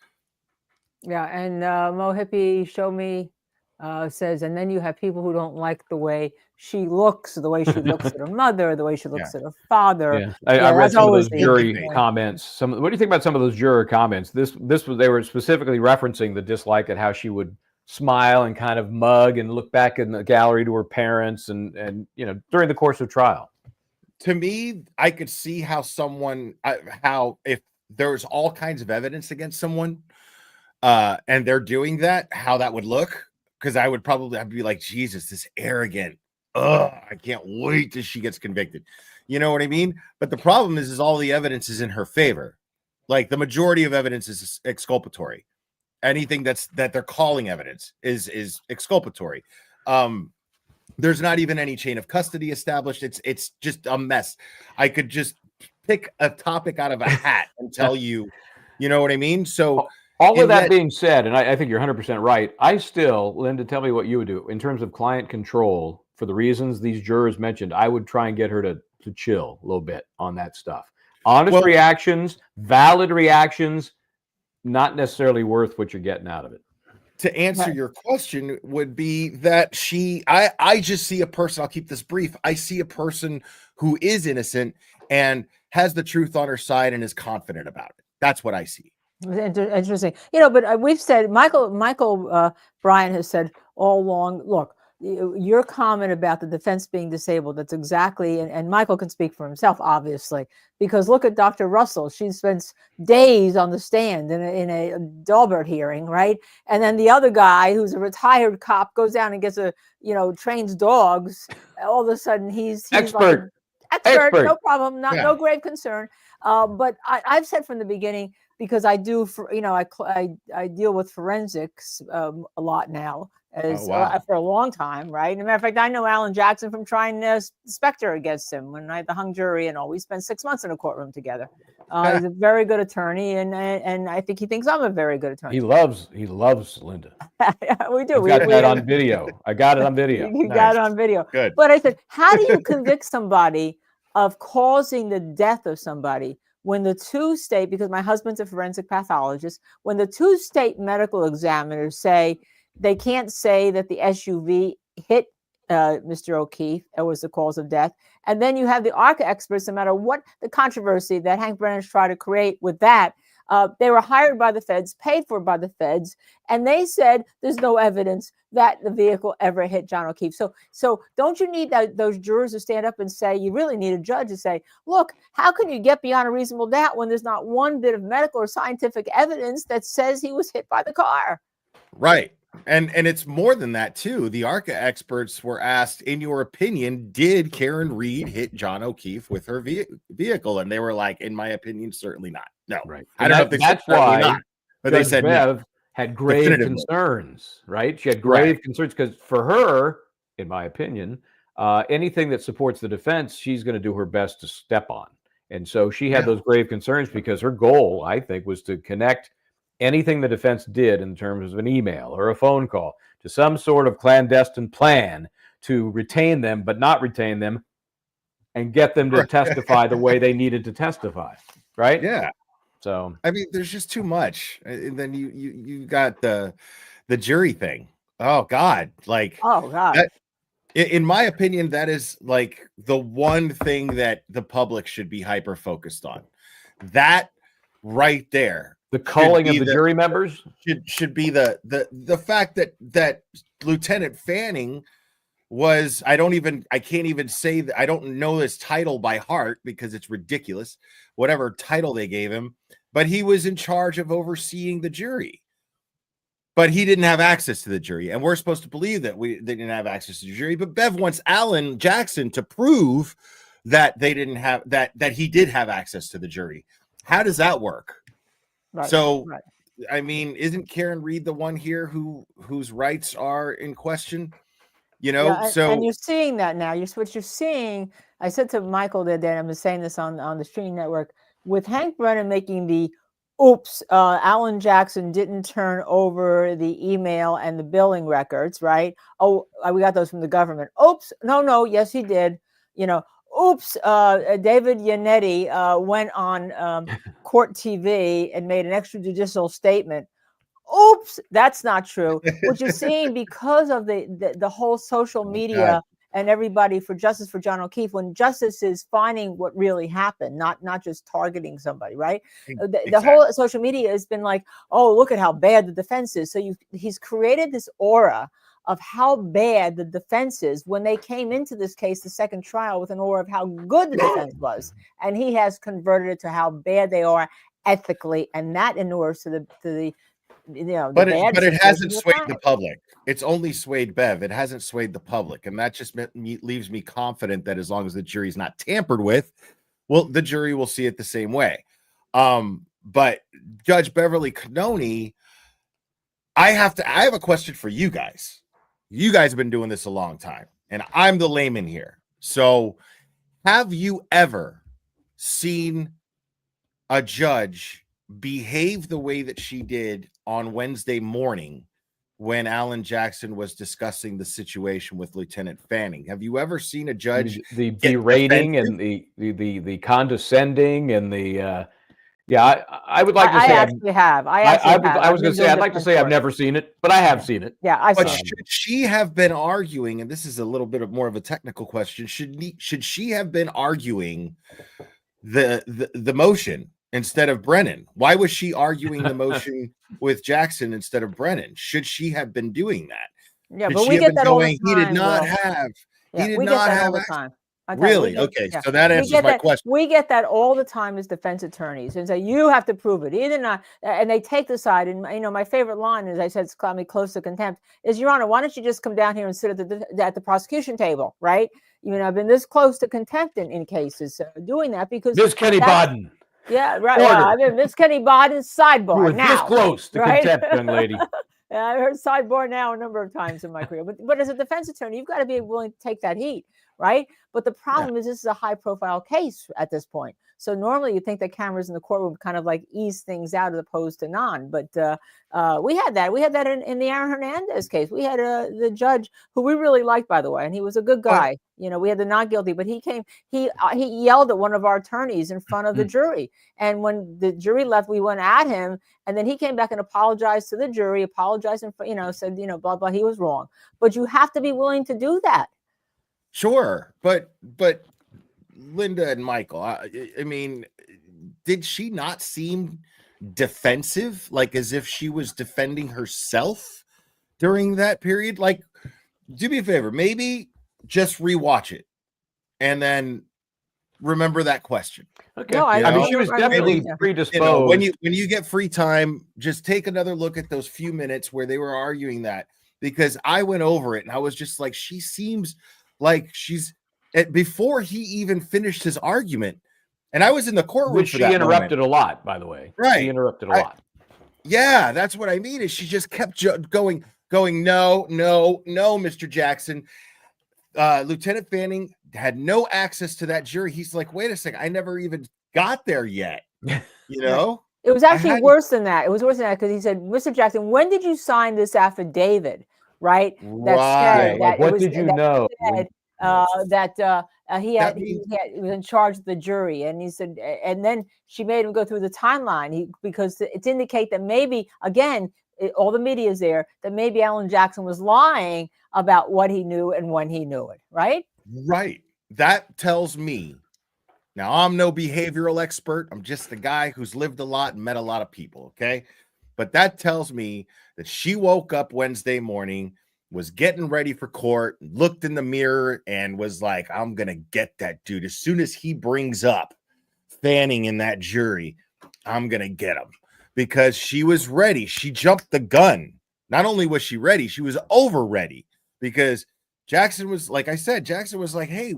Yeah, and Mo Hippie Show Me says, and then you have people who don't like the way she looks, the way she looks at her mother, the way she looks at her father. Yeah, I read that's some of always those the jury point. comments. What do you think about some of those juror comments? This was, they were specifically referencing the dislike at how she would smile and kind of mug and look back in the gallery to her parents, and you know, during the course of trial. To me, I could see how how if there's all kinds of evidence against someone, and they're doing that, how that would look. Because I'd be like, Jesus, this arrogant. I can't wait till she gets convicted. You know what I mean? But the problem is all the evidence is in her favor. Like, the majority of evidence is exculpatory. Anything that they're calling evidence is exculpatory. There's not even any chain of custody established. It's just a mess. I could just pick a topic out of a hat and tell you, you know what I mean? So all of that being said, and I think you're 100% right, I still, Linda, tell me what you would do in terms of client control. For the reasons these jurors mentioned, I would try and get her to chill a little bit on that stuff. Honest reactions, valid reactions, not necessarily worth what you're getting out of it. To answer your question would be that I just see a person, I'll keep this brief. I see a person who is innocent and has the truth on her side and is confident about it. That's what I see. Interesting. You know, but we've said, Michel Bryant has said all along, look, your comment about the defense being disabled, that's exactly, and Michael can speak for himself, obviously, because look at Dr. Russell. She spends days on the stand in a Daubert hearing, right? And then the other guy, who's a retired cop, goes down and gets trains dogs. All of a sudden, he's expert. Like expert, no problem, no grave concern. But I've said from the beginning, because I do, I deal with forensics a lot now, for a long time, right? As a matter of fact, I know Alan Jackson from trying Spectre against him when I had the hung jury and all. We spent 6 months in a courtroom together. He's a very good attorney, and I think he thinks I'm a very good attorney. He loves Linda. We do. We got that on video. I got it on video. You got it on video. Good. But I said, how do you convict somebody of causing the death of somebody when the two state, because my husband's a forensic pathologist, when the two state medical examiners say they can't say that the SUV hit Mr. O'Keefe was the cause of death. And then you have the ARCA experts, no matter what the controversy that Hank Brennan's tried to create with that, They were hired by the feds, paid for by the feds, and they said there's no evidence that the vehicle ever hit John O'Keefe. So don't you need those jurors to stand up and say, you really need a judge to say, look, how can you get beyond a reasonable doubt when there's not one bit of medical or scientific evidence that says he was hit by the car? Right. And it's more than that too. The ARCA experts were asked, in your opinion, did Karen Read hit John O'Keefe with her vehicle? And they were like, in my opinion, certainly not. No. Right. I don't know if they said certainly not, but they said Bev no. had grave Definitively. concerns, right? She had grave concerns because for her, in my opinion, anything that supports the defense, she's going to do her best to step on. And so she had those grave concerns because her goal, I think, was to connect anything the defense did in terms of an email or a phone call to some sort of clandestine plan to retain them, but not retain them, and get them to testify the way they needed to testify, right? Yeah. So I mean, there's just too much, and then you got the jury thing. Oh God, like that, in my opinion, that is like the one thing that the public should be hyper focused on. That right there. The culling of the jury members should be the fact that Lieutenant Fanning was, I can't even say that, I don't know his title by heart because it's ridiculous, whatever title they gave him, but he was in charge of overseeing the jury. But he didn't have access to the jury, and we're supposed to believe that they didn't have access to the jury. But Bev wants Alan Jackson to prove that they didn't have that he did have access to the jury. How does that work? Right, so, I mean, isn't Karen Read the one here whose rights are in question? You know, and you're seeing that now. What you're seeing. I said to Michael the other day, and I'm saying this on the streaming network, with Hank Brennan making the oops, Alan Jackson didn't turn over the email and the billing records, right? Oh, we got those from the government. Oops, no, yes, he did. You know, oops, David Yannetti went on Court TV and made an extrajudicial statement. Oops, that's not true. What you're seeing because of the whole social media and everybody for justice for John O'Keefe, when justice is finding what really happened, not just targeting somebody, right? Exactly. The whole social media has been like, oh, look at how bad the defense is. So he's created this aura of how bad the defense is when they came into this case, the second trial, with an aura of how good the defense was. And he has converted it to how bad they are ethically. And that inures to the but it hasn't swayed the public. It's only swayed Bev. It hasn't swayed the public, and that just leaves me confident that as long as the jury's not tampered with, well, the jury will see it the same way. But Judge Beverly Cannoni, I have a question for you guys. You guys have been doing this a long time, and I'm the layman here. So, have you ever seen a judge behave the way that she did on Wednesday morning when Alan Jackson was discussing the situation with Lieutenant Fanning? Have you ever seen a judge the berating and the condescending and the I would like to say I actually have. I was going to say I'd like to say I've never seen it, but I have seen it. Yeah, but should she have been arguing? And this is a little bit more of a technical question. Should she have been arguing the motion instead of Brennan? Why was she arguing the motion with Jackson instead of Brennan? Should she have been doing that? Yeah, but we get that all the time. He did not have. Yeah, we get that all the time. Really? Okay, so that answers my question. We get that all the time as defense attorneys, and say you have to prove it. Either not, and they take the side. And my favorite line, as I said, it's called me close to contempt, is, Your Honor, why don't you just come down here and sit at the prosecution table, right? I've been this close to contempt in cases doing that because Ms. Kenney Baden. Yeah, right. I mean, Miss Kenney Baden's sidebar now. This close to contempt, young lady. I heard sidebar now a number of times in my career. But as a defense attorney, you've got to be willing to take that heat, right? But the problem is this is a high-profile case at this point. So normally you think that cameras in the courtroom kind of like ease things out as opposed to non. But we had that. We had that in the Aaron Hernandez case. We had the judge who we really liked, by the way, and he was a good guy. We had the not guilty, but he yelled at one of our attorneys in front of the jury. And when the jury left, we went at him, and then he came back and apologized to the jury, apologized and said, blah, blah, he was wrong. But you have to be willing to do that. Sure. But Linda and Michael, I mean, did she not seem defensive, like as if she was defending herself during that period. Like, do me a favor, maybe just rewatch it and then remember that question. Okay. No, I mean, she I was remember definitely that. predisposed. When you get free time, just take another look at those few minutes where they were arguing that, because I went over it and I was just like, she seems like she's before he even finished his argument, and I was in the courtroom Which for she that interrupted moment. a lot, by the way. Right. She interrupted a lot. Yeah, that's what I mean. Is she just kept going, no, Mr. Jackson. Lieutenant Fanning had no access to that jury. He's like, wait a second, I never even got there yet. You know? It was actually worse than that. It was worse than that because he said, Mr. Jackson, when did you sign this affidavit? Right? That said Like, that what it was did you that know? said, he was in charge of the jury, and he said, and then she made him go through the timeline because to indicate that maybe again all the media is there, that maybe Alan Jackson was lying about what he knew and when he knew it. Right? Right. That tells me. Now, I'm no behavioral expert. I'm just a guy who's lived a lot and met a lot of people. Okay. But that tells me that she woke up Wednesday morning, was getting ready for court, looked in the mirror, and was like, I'm going to get that dude. As soon as he brings up Fanning in that jury, I'm going to get him, because she was ready. She jumped the gun. Not only was she ready, she was over ready, because Jackson was, like I said, Jackson was like, hey,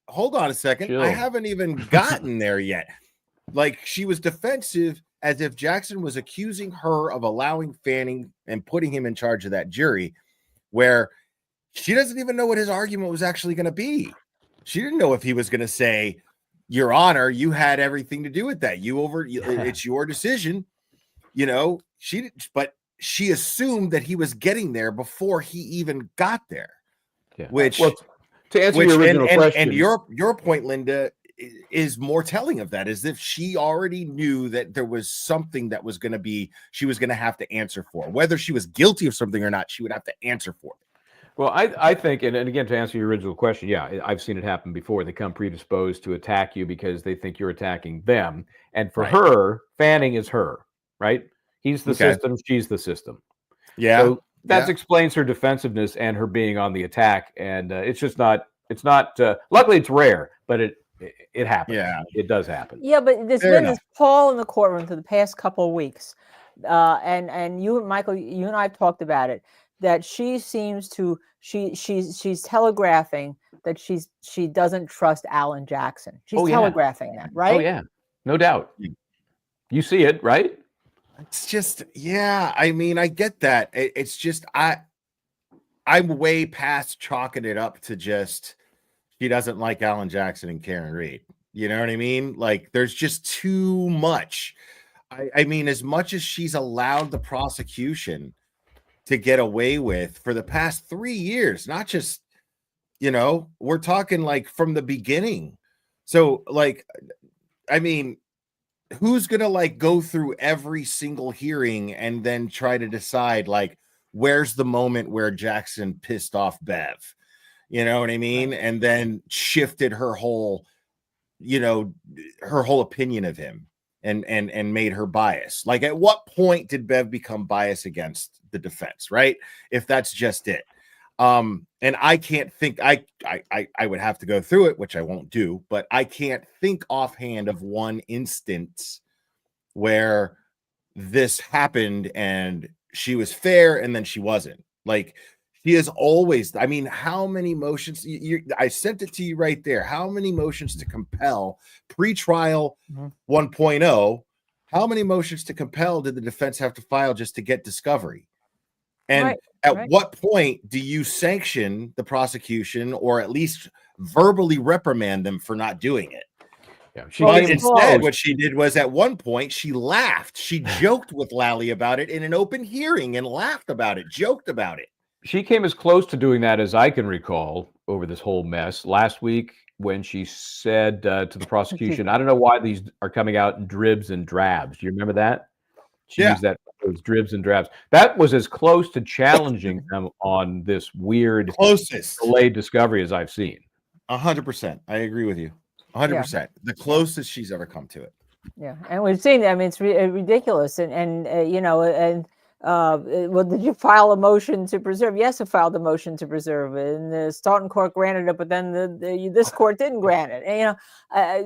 hold on a second. Chill. I haven't even gotten there yet. Like, she was defensive, as if Jackson was accusing her of allowing Fanning and putting him in charge of that jury, where she doesn't even know what his argument was actually going to be. She didn't know if he was going to say, Your Honor, you had everything to do with that. It's your decision. You know, but she assumed that he was getting there before he even got there. Yeah. Which, well, to answer your original question, and your point, Linda, is more telling of that, as if she already knew that there was something that was going to be, she was going to have to answer for. Whether she was guilty of something or not, she would have to answer for it. well, I think, and again, to answer your original question, yeah, I've seen it happen before. They come predisposed to attack you because they think you're attacking them. And for her, Fanning is her, right? He's the system, she's the system. Yeah. So that explains her defensiveness and her being on the attack. And it's just not, luckily it's rare, but it happens. Yeah. It does happen. Yeah, but there's been this poll in the courtroom for the past couple of weeks. And you, Michael, you and I have talked about it, that she seems to, she's telegraphing that she doesn't trust Alan Jackson. She's telegraphing that, right? Oh, yeah. No doubt. You see it, right? It's just, yeah, I mean, I get that. It's just, I'm way past chalking it up to just, she doesn't like Alan Jackson and Karen Read. You know what I mean? Like, there's just too much. I mean, as much as she's allowed the prosecution to get away with for the past 3 years, not just, you know, we're talking like from the beginning. So, like, I mean, who's gonna like go through every single hearing and then try to decide like where's the moment where Jackson pissed off Bev, you know what I mean, and then shifted her whole, you know, her whole opinion of him and made her biased? Like, at what point did Bev become biased against the defense, right? If that's just it. And I can't think, I would have to go through it, which I won't do, but I can't think offhand of one instance where this happened and she was fair and then she wasn't. Like, she is always, I mean, how many motions, I sent it to you right there. How many motions to compel pre-trial 1.0? How many motions to compel did the defense have to file just to get discovery? And at what point do you sanction the prosecution or at least verbally reprimand them for not doing it? Yeah, but instead, what she did was, at one point, she laughed. She joked with Lally about it in an open hearing and laughed about it, joked about it. She came as close to doing that as I can recall over this whole mess last week when she said to the prosecution, I don't know why these are coming out in dribs and drabs. Do you remember that? She used that, those dribs and drabs. That was as close to challenging them on this weird delayed discovery as I've seen. 100%. I agree with you. 100%. The closest she's ever come to it. Yeah, and we've seen. I mean, it's ridiculous, and you know, and well, did you file a motion to preserve? Yes, I filed a motion to preserve it, and the Stoughton court granted it, but then this court didn't grant it. And, you know,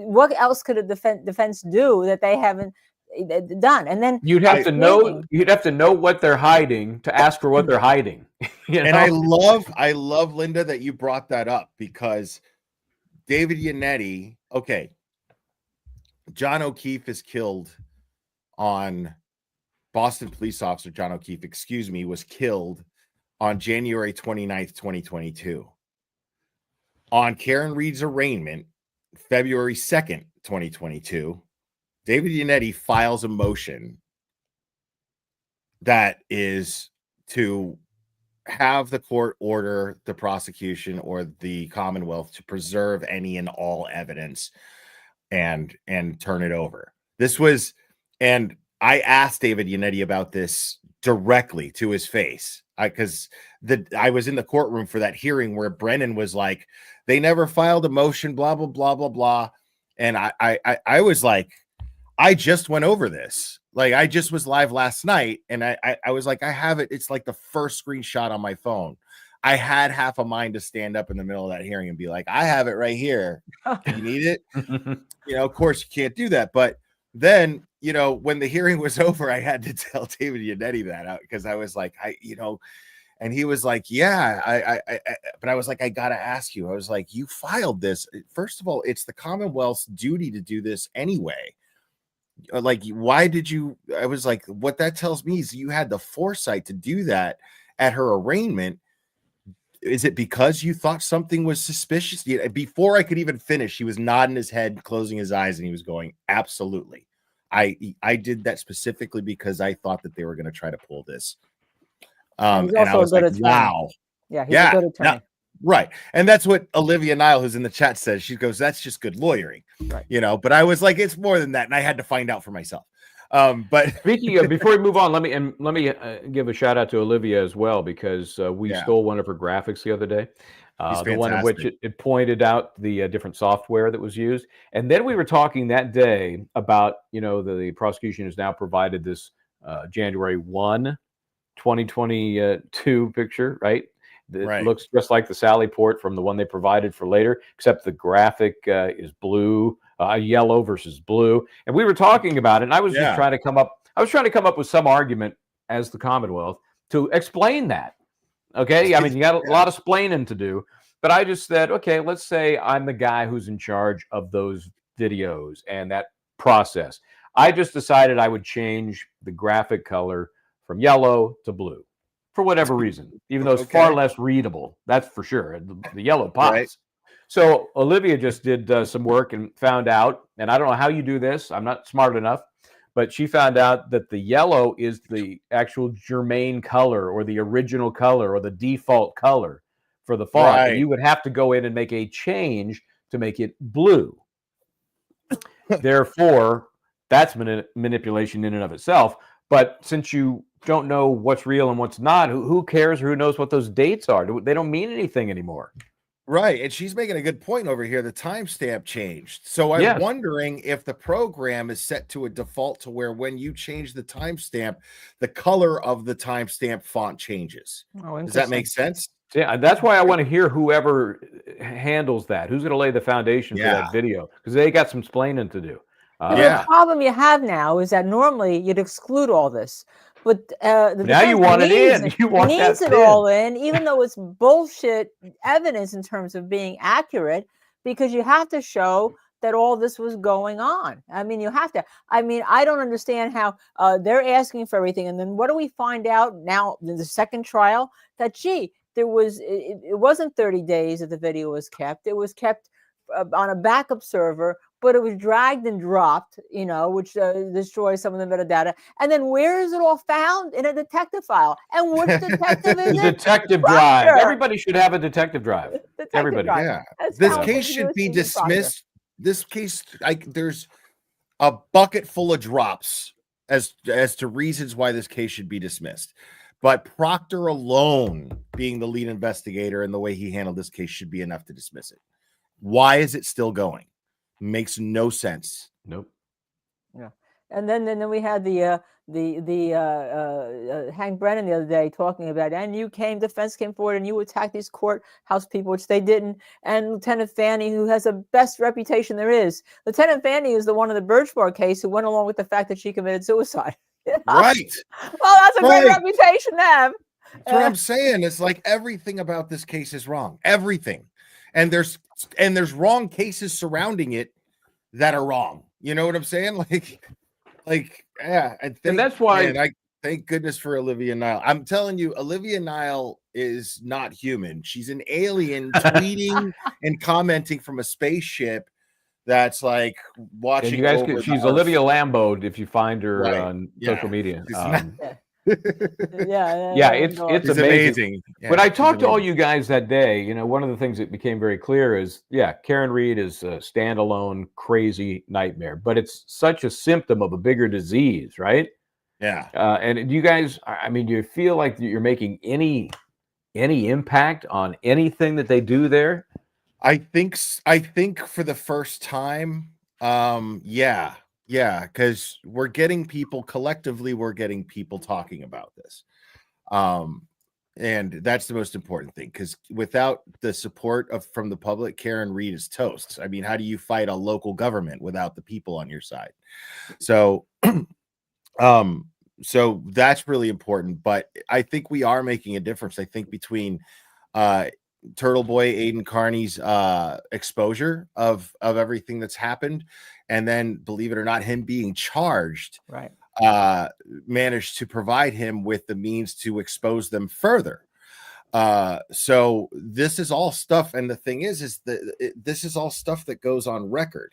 what else could a defense do that they haven't done? And then You'd have to know what they're hiding to ask for what they're hiding. You know? And I love Linda that you brought that up, because David Yannetti, okay, John O'Keefe is killed on Boston police officer John O'Keefe, excuse me, was killed on January 29th, 2022. On Karen Read's arraignment, February 2nd, 2022, David Yannetti files a motion that is to have the court order the prosecution or the Commonwealth to preserve any and all evidence and turn it over. This was, and I asked David Yannetti about this directly to his face, because I was in the courtroom for that hearing where Brennan was like, they never filed a motion, blah, blah, blah, blah, blah. And I was like, I just went over this. Like, I just was live last night, and I was like, I have it. It's like the first screenshot on my phone. I had half a mind to stand up in the middle of that hearing and be like, I have it right here. You need it? You know, of course you can't do that. But then, you know, when the hearing was over, I had to tell David Yannetti that out, because I was like, and he was like, yeah, but I was like, I got to ask you. I was like, you filed this. First of all, it's the Commonwealth's duty to do this anyway. Like, why did you? I was like, what that tells me is you had the foresight to do that at her arraignment. Is it because you thought something was suspicious? Before I could even finish, he was nodding his head, closing his eyes, and he was going, absolutely. I did that specifically because I thought that they were going to try to pull this. And I was like, wow. Yeah, he's a good attorney. Right. And that's what Olivia Nile, who's in the chat, says. She goes, that's just good lawyering. Right. You know, but I was like, it's more than that. And I had to find out for myself. But speaking of, before we move on, let me give a shout out to Olivia as well, because we stole one of her graphics the other day. The one in which it pointed out the different software that was used. And then we were talking that day about, you know, the prosecution has now provided this January 1, 2022 picture, right? It looks just like the Sally port from the one they provided for later, except the graphic is blue, yellow versus blue. And we were talking about it, and I was just trying to come up with some argument as the Commonwealth to explain that. Okay, I mean, you got a lot of splaining to do, but I just said, okay, let's say I'm the guy who's in charge of those videos and that process. I just decided I would change the graphic color from yellow to blue for whatever reason, even though it's far less readable. That's for sure. The yellow pops. Right. So Olivia just did some work and found out, and I don't know how you do this. I'm not smart enough. But she found out that the yellow is the actual germane color, or the original color, or the default color for the font. Right. And you would have to go in and make a change to make it blue. Therefore, that's manipulation in and of itself. But since you don't know what's real and what's not, who cares or who knows what those dates are? They don't mean anything anymore. Right. And she's making a good point over here. The timestamp changed. So I'm wondering if the program is set to a default to where when you change the timestamp, the color of the timestamp font changes. Oh, does that make sense? Yeah, that's why I want to hear whoever handles that. Who's going to lay the foundation for that video? Because they got some explaining to do. The problem you have now is that normally you'd exclude all this. But now you want it in. You want needs it all in, even though it's bullshit evidence in terms of being accurate, because you have to show that all this was going on. I mean, you have to. I mean, I don't understand how they're asking for everything, and then what do we find out now in the second trial? That there was it wasn't 30 days that the video was kept. It was kept on a backup server, but it was dragged and dropped, you know, which destroys some of the metadata. And then where is it all found? In a detective file. And which detective is it? Detective drive. Everybody should have a detective drive. Everybody. Drive. Yeah. This case should be dismissed. This case, there's a bucket full of drops as to reasons why this case should be dismissed. But Proctor alone, being the lead investigator and the way he handled this case, should be enough to dismiss it. Why is it still going? Makes no sense. Nope. And then we had the Hank Brennan the other day talking about, and defense came forward and you attacked these courthouse people, which they didn't. And Lieutenant Fanny, who has the best reputation there is. Lieutenant Fanny is the one in the Birchbar case who went along with the fact that she committed suicide. Right. Well, that's a great Right. reputation to have. That's what I'm saying. It's like everything about this case is wrong. Everything. And there's wrong cases surrounding it that are wrong. You know what I'm saying? Yeah. And that's why I thank goodness for Olivia Nile. I'm telling you, Olivia Nile is not human. She's an alien tweeting and commenting from a spaceship that's like watching. and you guys over she's the Olivia Earth. Lambeau if you find her Right. on Yeah. social media. She's not- Yeah, it's She's amazing. Yeah, When I she's talked to all amazing. you guys that day, you know, one of the things that became very clear is, yeah, Karen Read is a standalone crazy nightmare, but it's such a symptom of a bigger disease, right? Yeah. And do you guys, I mean, do you feel like you're making any impact on anything that they do there? I think for the first time, yeah, because we're getting people talking about this. And that's the most important thing, because without the support from the public, Karen Read is toast. I mean, how do you fight a local government without the people on your side? So so that's really important, but I think we are making a difference. I think between Turtleboy Aidan Kearney's exposure of everything that's happened, and then, believe it or not, him being charged, Right. Managed to provide him with the means to expose them further. So this is all stuff, and the thing is that this is all stuff that goes on record.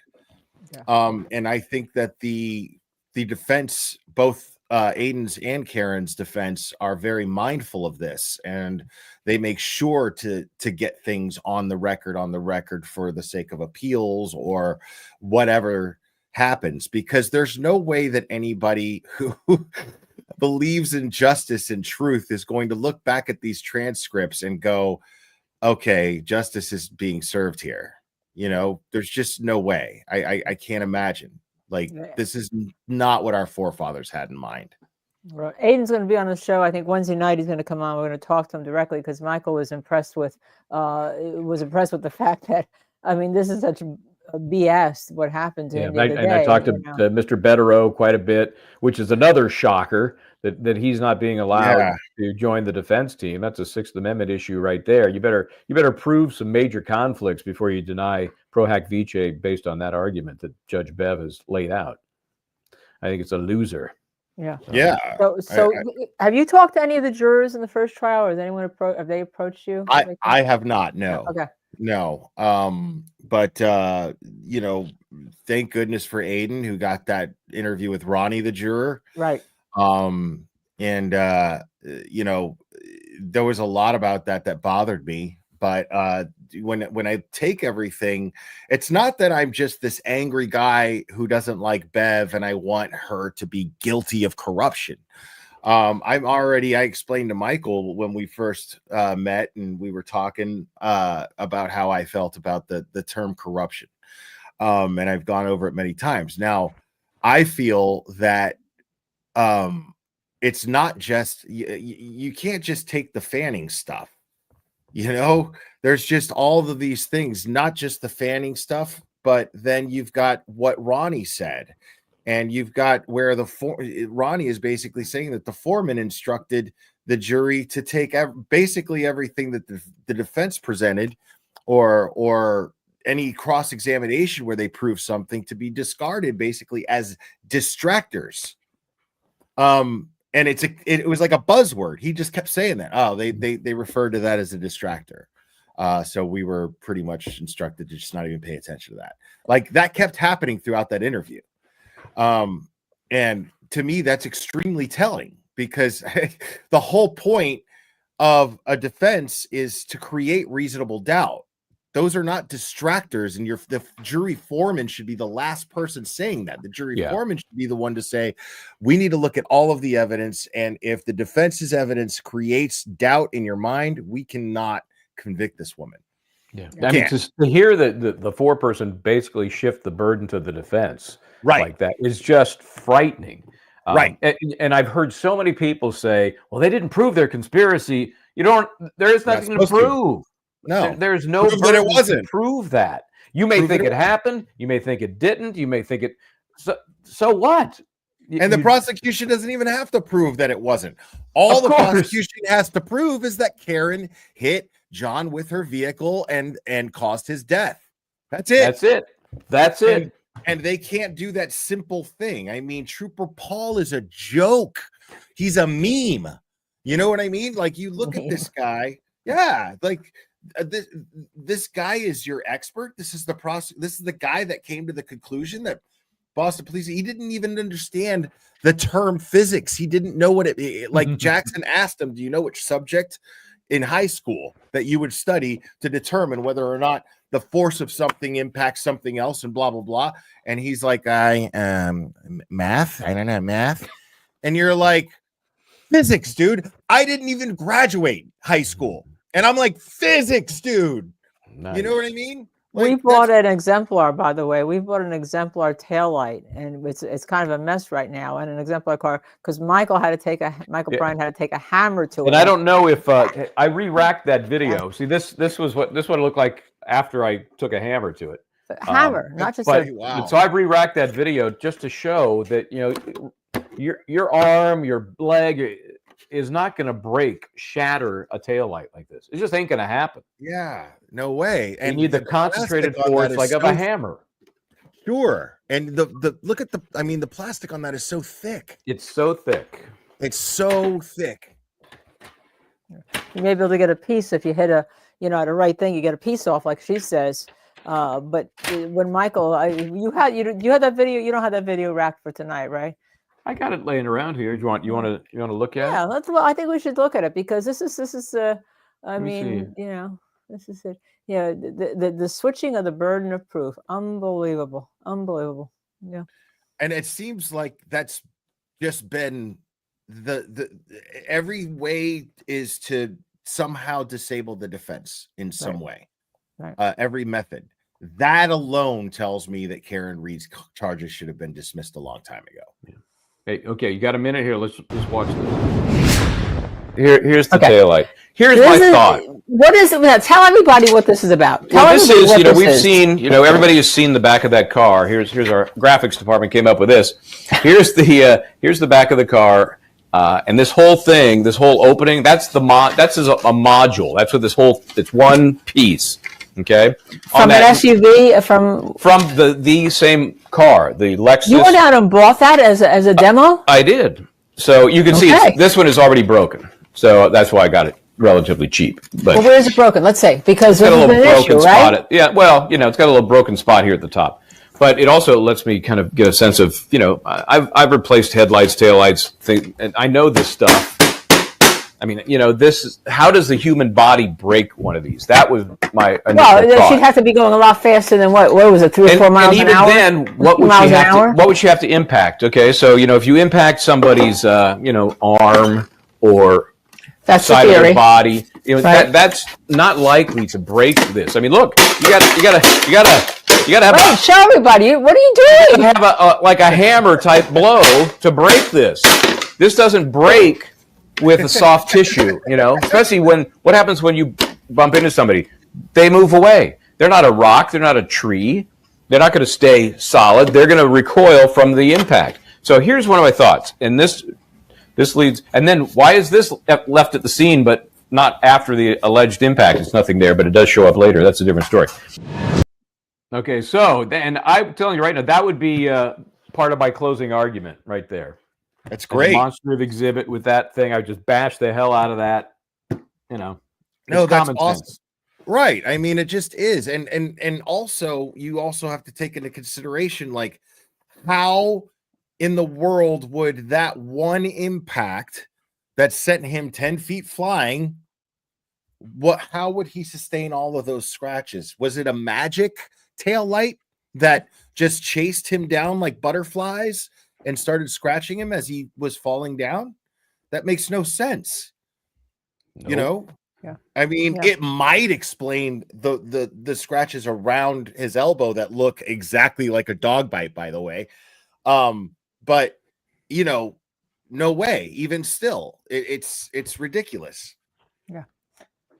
Yeah. And I think that the defense, both Aidan's and Karen's defense, are very mindful of this, and they make sure to get things on the record for the sake of appeals or whatever happens, because there's no way that anybody who believes in justice and truth is going to look back at these transcripts and go, okay, justice is being served here. You know, there's just no way. I can't imagine. This is not what our forefathers had in mind. Right. Aidan's going to be on the show. I think Wednesday night he's going to come on. We're going to talk to him directly because Michael was impressed with the fact that, I mean, this is such a BS what happened to him the other day. And I talked to Mr. Betterow quite a bit, which is another shocker that he's not being allowed to join the defense team. That's a Sixth Amendment issue right there. You better prove some major conflicts before you deny pro hac vice based on that argument that Judge Bev has laid out. I think it's a loser. Yeah. Yeah. So have you talked to any of the jurors in the first trial, or has anyone have they approached you? I have not. No. Okay. No. But you know, thank goodness for Aidan, who got that interview with Ronnie, the juror. Right. And you know, there was a lot about that bothered me. But when I take everything, it's not that I'm just this angry guy who doesn't like Bev and I want her to be guilty of corruption. I explained to Michael when we first met and we were talking about how I felt about the term corruption. And I've gone over it many times. Now, I feel that it's not just, you can't just take the Fanning stuff. You know, there's just all of these things, not just the Fanning stuff, but then you've got what Ronnie said. And you've got where Ronnie is basically saying that the foreman instructed the jury to take basically everything that the defense presented or any cross-examination where they prove something to be discarded basically as distractors. And it was like a buzzword. He just kept saying that. Oh, they referred to that as a distractor. So we were pretty much instructed to just not even pay attention to that. Like that kept happening throughout that interview. And to me, that's extremely telling because the whole point of a defense is to create reasonable doubt. Those are not distractors, and the jury foreman should be the last person saying that. The jury foreman should be the one to say, we need to look at all of the evidence, and if the defense's evidence creates doubt in your mind, we cannot convict this woman. Yeah, I mean, to hear that the foreperson basically shift the burden to the defense like that is just frightening. Right. And I've heard so many people say, well, they didn't prove their conspiracy. There is nothing to prove. No, there's no prove that it burden wasn't. to prove that. You may think it happened. You may think it didn't. You may think it. So what? And the prosecution doesn't even have to prove that it wasn't. All the prosecution has to prove is that Karen hit John with her vehicle and caused his death. That's it. That's it. And they can't do that simple thing. I mean, Trooper Paul is a joke. He's a meme. You know what I mean? Like, you look at this guy. Yeah, like this guy is your expert. This is the guy that came to the conclusion that Boston police, he didn't even understand the term physics. He didn't know what like Jackson asked him, do you know which subject in high school that you would study to determine whether or not the force of something impacts something else and blah, blah, blah. And he's like, math. I don't know math. And you're like, physics, dude. I didn't even graduate high school. And I'm like, physics, dude. Nice. You know what I mean? Like, we bought an exemplar, by the way. We bought an exemplar Taillight, and it's kind of a mess right now. And an exemplar car because Michael Bryant had to take a hammer to it. And I don't know if I re-racked that video. See, this was what it looked like after I took a hammer to it. Hammer, not just wow. So I re-racked that video just to show that your arm, your leg is not going to shatter a taillight like this. It just ain't going to happen. Yeah, no way. And you need the concentrated force like of a hammer. Sure. And the look at the plastic on that is so thick. It's so thick. It's so thick. You may be able to get a piece if you hit the right thing. You get a piece off, like she says. But when Michael, you had that video. You don't have that video wrapped for tonight, right? I got it laying around here. You want to look at it? Yeah, I think we should look at it because this is this is it. Yeah, the switching of the burden of proof, unbelievable. Yeah. And it seems like that's just been the every way is to somehow disable the defense in some way. Right. Every method. That alone tells me that Karen Read's charges should have been dismissed a long time ago. Yeah. Hey, okay, you got a minute here. Let's watch this. Here's the taillight. Here's my thought. What is it? Tell everybody what this is about. This is, we've seen, everybody has seen the back of that car. Here's our graphics department came up with this. Here's the back of the car, and this whole thing, this whole opening, that's a module. That's what it's one piece. Okay. From an SUV, from the same car, the Lexus. You went out and bought that as a demo? I did. So you can see this one is already broken. So that's why I got it relatively cheap. But where is it broken? Let's say because there's an issue, right? It's got a little broken spot here at the top. But it also lets me kind of get a sense of, I've replaced headlights, taillights, and I know this stuff. I mean, this is, how does the human body break one of these? That was my initial thought. She'd have to be going a lot faster than what was it, 3 or 4 miles an hour? And even then, what would she have to impact? Okay, so, if you impact somebody's, arm or side of their body, that's not likely to break this. I mean, look, you gotta have. Wait, show everybody. What are you doing? You have a hammer type blow to break this. This doesn't break with a soft tissue, especially what happens when you bump into somebody? They move away. They're not a rock. They're not a tree. They're not going to stay solid. They're going to recoil from the impact. So here's one of my thoughts. And this leads, and then why is this left at the scene, but not after the alleged impact? It's nothing there, but it does show up later. That's a different story. Okay. So, and I'm telling you right now, that would be part of my closing argument right there. That's great. Demonstrative exhibit with that thing. I would just bash the hell out of that. No, that's awesome. Sense. Right. I mean, it just is. And also, you also have to take into consideration, like, how in the world would that one impact that sent him 10 feet flying, how would he sustain all of those scratches? Was it a magic tail light that just chased him down like butterflies and started scratching him as he was falling down? That makes no sense. Nope. Yeah. I mean, it might explain the scratches around his elbow that look exactly like a dog bite, by the way. But you know, no way. Even still, it's ridiculous. Yeah.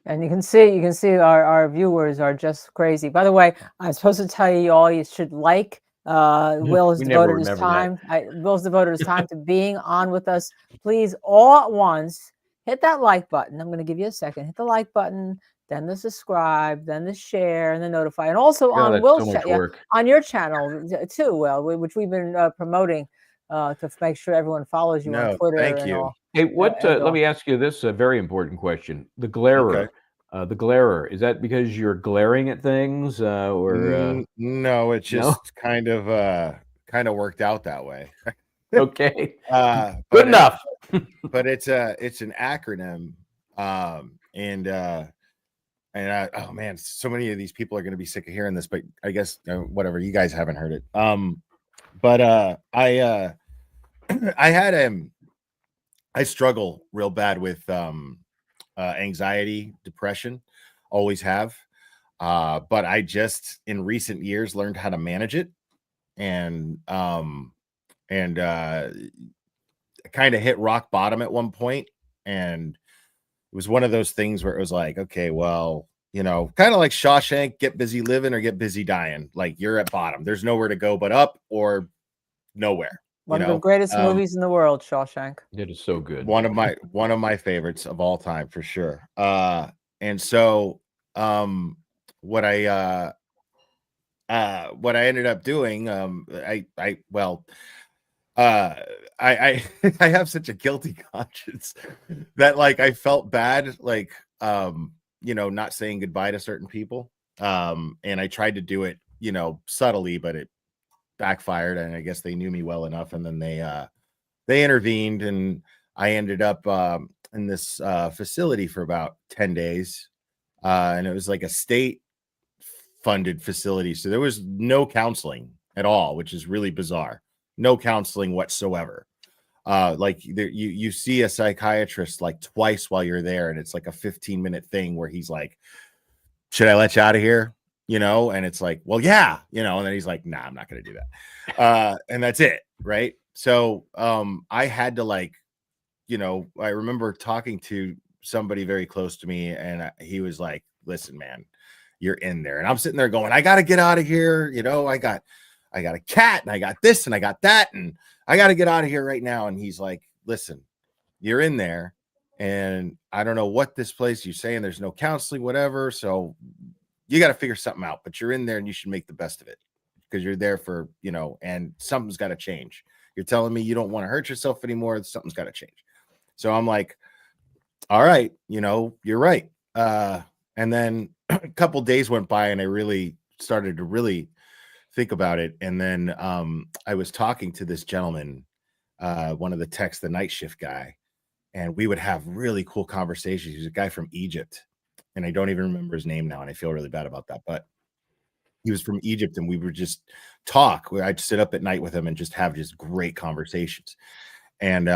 And you can see our viewers are just crazy. By the way, I'm supposed to tell you all you should like. Will has We never devoted his remember that. time. Will's devoted his time to being on with us. Please, all at once, hit that like button. I'm going to give you a second. Hit the like button, then the subscribe, then the share, and the notify. And also God, on that's Will's so much chat, yeah, work. on your channel too, Will, which we've been promoting to make sure everyone follows you on No, Twitter thank and you. all. Hey, what? And Let all. me ask you this very important question: the Okay. G.L.A.R.E.R. The G.L.A.R.E.R. Is that because you're glaring at things, or No, it no? just kind of worked out that way. Okay, But good enough. but it's an acronym, and oh man, so many of these people are going to be sick of hearing this, but I guess whatever, you guys haven't heard it. But I I had I struggle real bad with anxiety, depression, always have. But I just in recent years learned how to manage it, and and kind of hit rock bottom at one point, and it was one of those things where it was like, okay, well, kind of like Shawshank, get busy living or get busy dying. Like you're at bottom. There's nowhere to go but up or nowhere. One of the greatest movies in the world, Shawshank. It is so good. One of my favorites of all time for sure. And so what I ended up doing, I I have such a guilty conscience that like I felt bad like not saying goodbye to certain people, and I tried to do it subtly, but it backfired, and I guess they knew me well enough, and then they intervened, and I ended up in this facility for about 10 days, and it was like a state funded facility, so there was no counseling at all, which is really bizarre. No counseling whatsoever. Like you see a psychiatrist like twice while you're there, and it's like a 15-minute thing where he's like, should I let you out of here? And it's like, well, yeah, and then he's like, nah, I'm not gonna do that. And that's it, right? So I had to like, I remember talking to somebody very close to me, and he was like, listen, man, you're in there. And I'm sitting there going, I gotta get out of here, I got a cat, and I got this, and I got that, and I got to get out of here right now. And he's like, listen, you're in there, and I don't know what this place, you're saying there's no counseling, whatever. So you got to figure something out, but you're in there and you should make the best of it because you're there for, and something's got to change. You're telling me you don't want to hurt yourself anymore. Something's got to change. So I'm like, all right, you're right. And then a couple days went by, and I really started to really think about it. And then I was talking to this gentleman, one of the techs, the night shift guy, and we would have really cool conversations. He's a guy from Egypt, and I don't even remember his name now, and I feel really bad about that, but he was from Egypt, and we would just talk. I'd sit up at night with him and just have just great conversations. And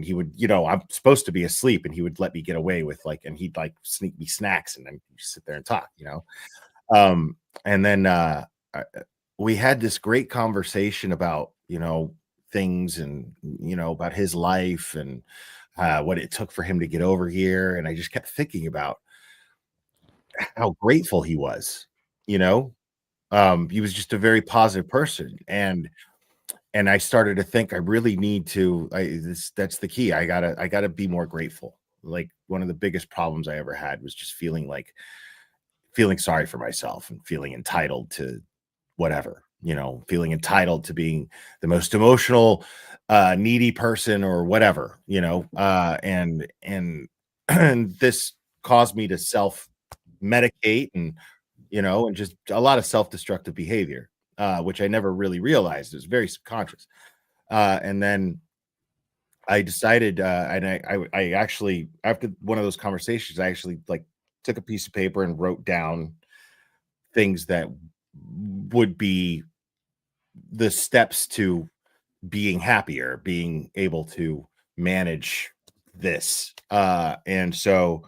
he would, I'm supposed to be asleep, and he would let me get away with and he'd like sneak me snacks, and then sit there and talk, and then we had this great conversation about, things, and, about his life, and what it took for him to get over here. And I just kept thinking about how grateful he was, he was just a very positive person. And I started to think I really need to, that's the key. I gotta be more grateful. Like one of the biggest problems I ever had was just feeling sorry for myself and feeling entitled to whatever, feeling entitled to being the most emotional, needy person or whatever, and and this caused me to self medicate, and and just a lot of self-destructive behavior, which I never really realized. It was very subconscious. And then I decided, and I actually, after one of those conversations, I actually like took a piece of paper and wrote down things that would be the steps to being happier, being able to manage this. And so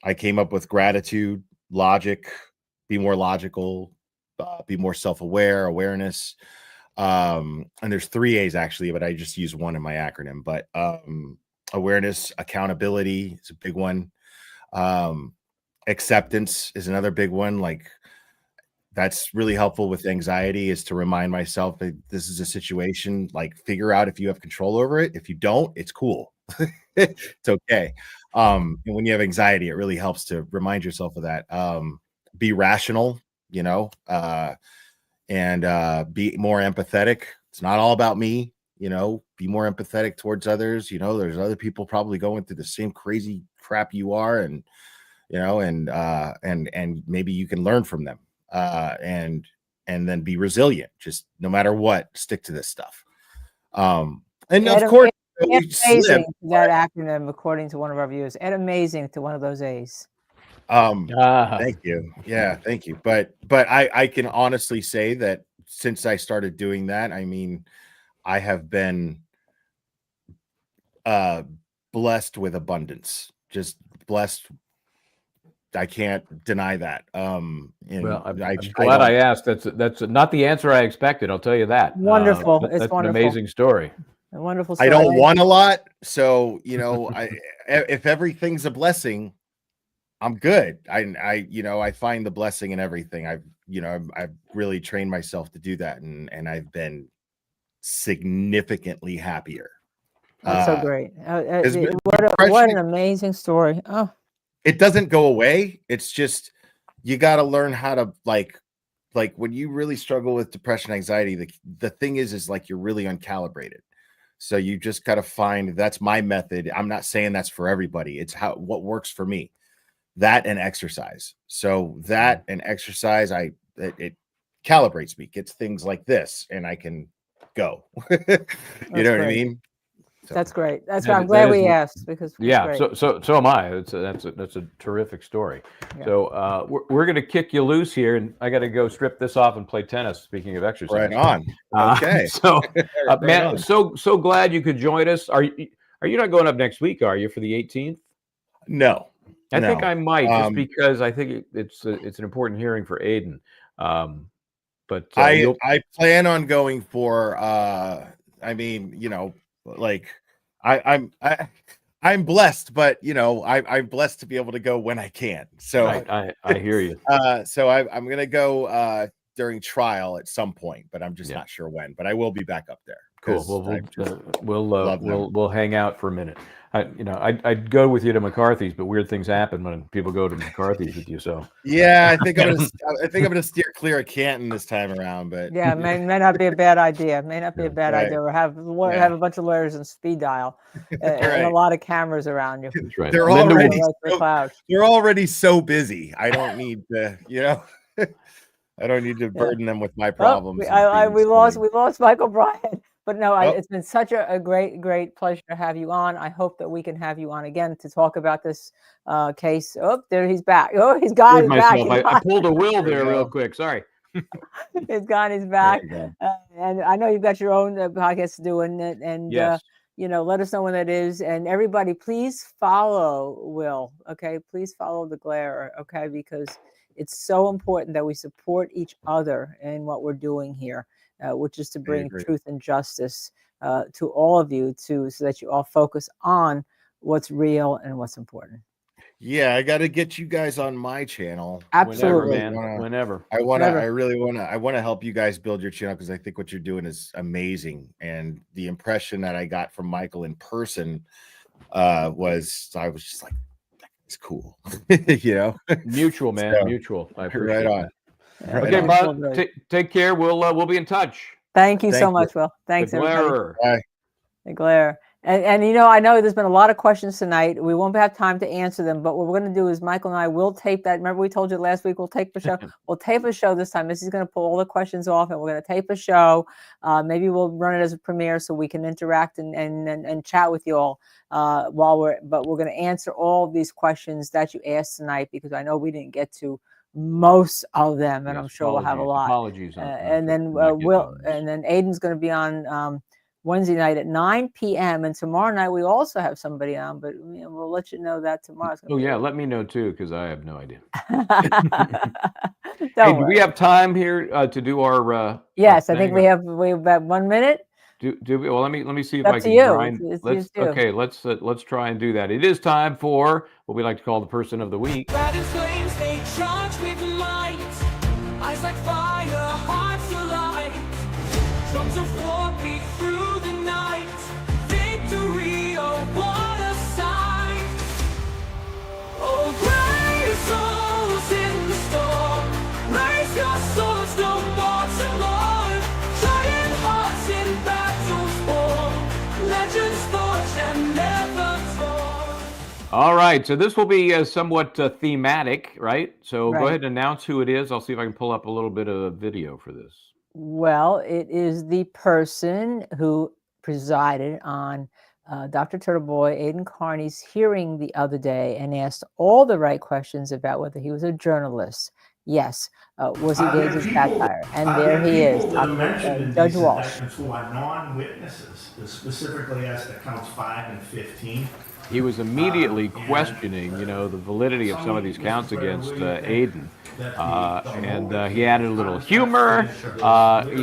I came up with gratitude, logic, be more logical, be more self-aware, awareness, And there's 3 A's actually, but I just use one in my acronym. But awareness, accountability is a big one. Acceptance is another big one. Like, that's really helpful with anxiety, is to remind myself that this is a situation, like, figure out if you have control over it. If you don't, it's cool. It's okay. And when you have anxiety, it really helps to remind yourself of that. Be rational, you know, and be more empathetic. It's not all about me, you know, be more empathetic towards others. You know, there's other people probably going through the same crazy crap you are, and you know, and maybe you can learn from them. And then be resilient. Just no matter what, stick to this stuff. And of course, Add we slip. amazing to that acronym, according to one of our viewers. Add amazing to one of those A's. Thank you. Yeah, thank you. But I can honestly say that since I started doing that, I mean, I have been blessed with abundance. Just blessed. I can't deny that. Well, I'm glad I asked. That's not the answer I expected. I'll tell you that. Wonderful. That's wonderful. an amazing story. A wonderful story. I don't want a lot, so you know, if everything's a blessing, I'm good. I find the blessing in everything. I've really trained myself to do that, and I've been significantly happier. That's so great. What an amazing story. Oh, it doesn't go away. It's just, you got to learn how to like when you really struggle with depression, anxiety, the thing is like, you're really uncalibrated. So you just got to find, that's my method. I'm not saying that's for everybody. It's what works for me. That and exercise. So that and exercise, it calibrates me, gets things like this, and I can go. You know what I mean? So. That's great. That's why I'm glad we asked, because so am I. That's a terrific story. Yeah. So we're going to kick you loose here, and I got to go strip this off and play tennis. Speaking of exercise, right on. Okay. So man, so glad you could join us. Are you not going up next week? Are you, for the 18th? No. I think I might, just because I think it's an important hearing for Aidan. But I plan on going for. I mean, you know, like I'm blessed, but you know, I'm blessed to be able to go when I can. So I hear you. So I'm gonna go during trial at some point, but I'm just not sure when. But I will be back up there. Cool. We'll hang out for a minute. I'd go with you to McCarthy's, but weird things happen when people go to McCarthy's with you. So yeah, I think I'm gonna steer clear of Canton this time around. But yeah, may not be a bad idea. May not be a bad idea. Or have a bunch of lawyers in speed dial and a lot of cameras around you. That's right. They're already so busy. I don't need to, you know. I don't need to burden them with my problems. We lost Michael Bryant. But no, it's been such a great pleasure to have you on. I hope that we can have you on again to talk about this case. Oh, there he's back. Oh, he's gone. He's back. I pulled a Will there real quick. Sorry. He's gone. He's back. And I know you've got your own podcast doing it. And yes. Let us know when that is. And everybody, please follow Will. Okay, please follow the G.L.A.R.E.R. Okay, because it's so important that we support each other in what we're doing here. Which is to bring truth and justice to all of you, so that you all focus on what's real and what's important. Yeah, I got to get you guys on my channel. Absolutely, whenever. I want to help you guys build your channel, because I think what you're doing is amazing. And the impression that I got from Michael in person I was just like, it's cool. You know, mutual, man, mutual. I appreciate right on. That. Okay, bud. Take care. We'll be in touch. Thank you so much, Will. Thanks, everybody. Bye. The G.L.A.R.E.R. And I know there's been a lot of questions tonight. We won't have time to answer them, but what we're going to do is Michael and I will tape that. Remember, we told you last week we'll tape the show. We'll tape a show this time. Missy's going to pull all the questions off, and we're going to tape a show. Maybe we'll run it as a premiere so we can interact and chat with you all but we're going to answer all of these questions that you asked tonight, because I know we didn't get to most of them, and I'm sure we'll have a lot. Apologies. And then Aidan's going to be on Wednesday night at 9 p.m. and tomorrow night we also have somebody on, but we'll let you know that tomorrow. Let me know too, because I have no idea. Hey, Don't do we worry. have time here to do our? Yes, I thing? think we have about 1 minute. Do we? Well, let me see if Up I to can you. grind. It's Let's you too. let's try and do that. It is time for what we like to call the person of the week. Baden flames, they charge with light. Eyes like fire, hearts alight. Drums of war beat through the night. Victory, oh what a sight. Oh brave souls in the storm. Raise your swords, no more to mourn. Giant hearts in battles born. Legends forged and never torn. All right, so this will be somewhat thematic, right? So go Right. ahead and announce who it is. I'll see if I can pull up a little bit of video for this. Well, it is the person who presided on Dr. Turtleboy Aidan Kearney's hearing the other day and asked all the right questions about whether he was a journalist. Yes. Was he engaged in satire? And there he is, Judge Walsh. Who are non-witnesses, specifically as to counts 5 and 15. He was immediately questioning, the validity of some of these counts against Aidan. And he added a little humor.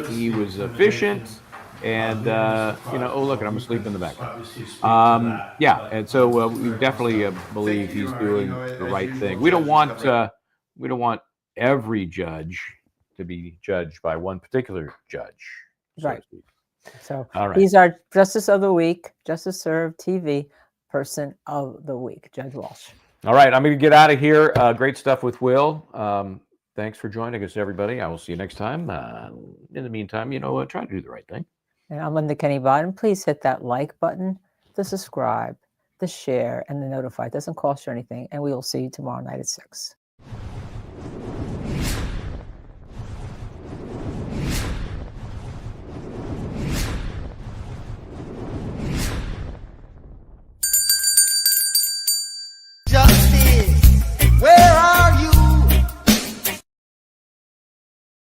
He was efficient. And, oh, look, I'm asleep in the background. Yeah, and so we definitely believe he's doing the right thing. We don't want every judge to be judged by one particular judge. So Right. to speak. So All right. he's our Justice of the Week, Justice Served TV Person of the Week, Judge Walsh. All right, I'm going to get out of here. Great stuff with Will. Thanks for joining us, everybody. I will see you next time. In the meantime, try to do the right thing. And I'm Linda Kenney Baden. Please hit that like button, the subscribe, the share, and the notify. It doesn't cost you anything. And we will see you tomorrow night at 6.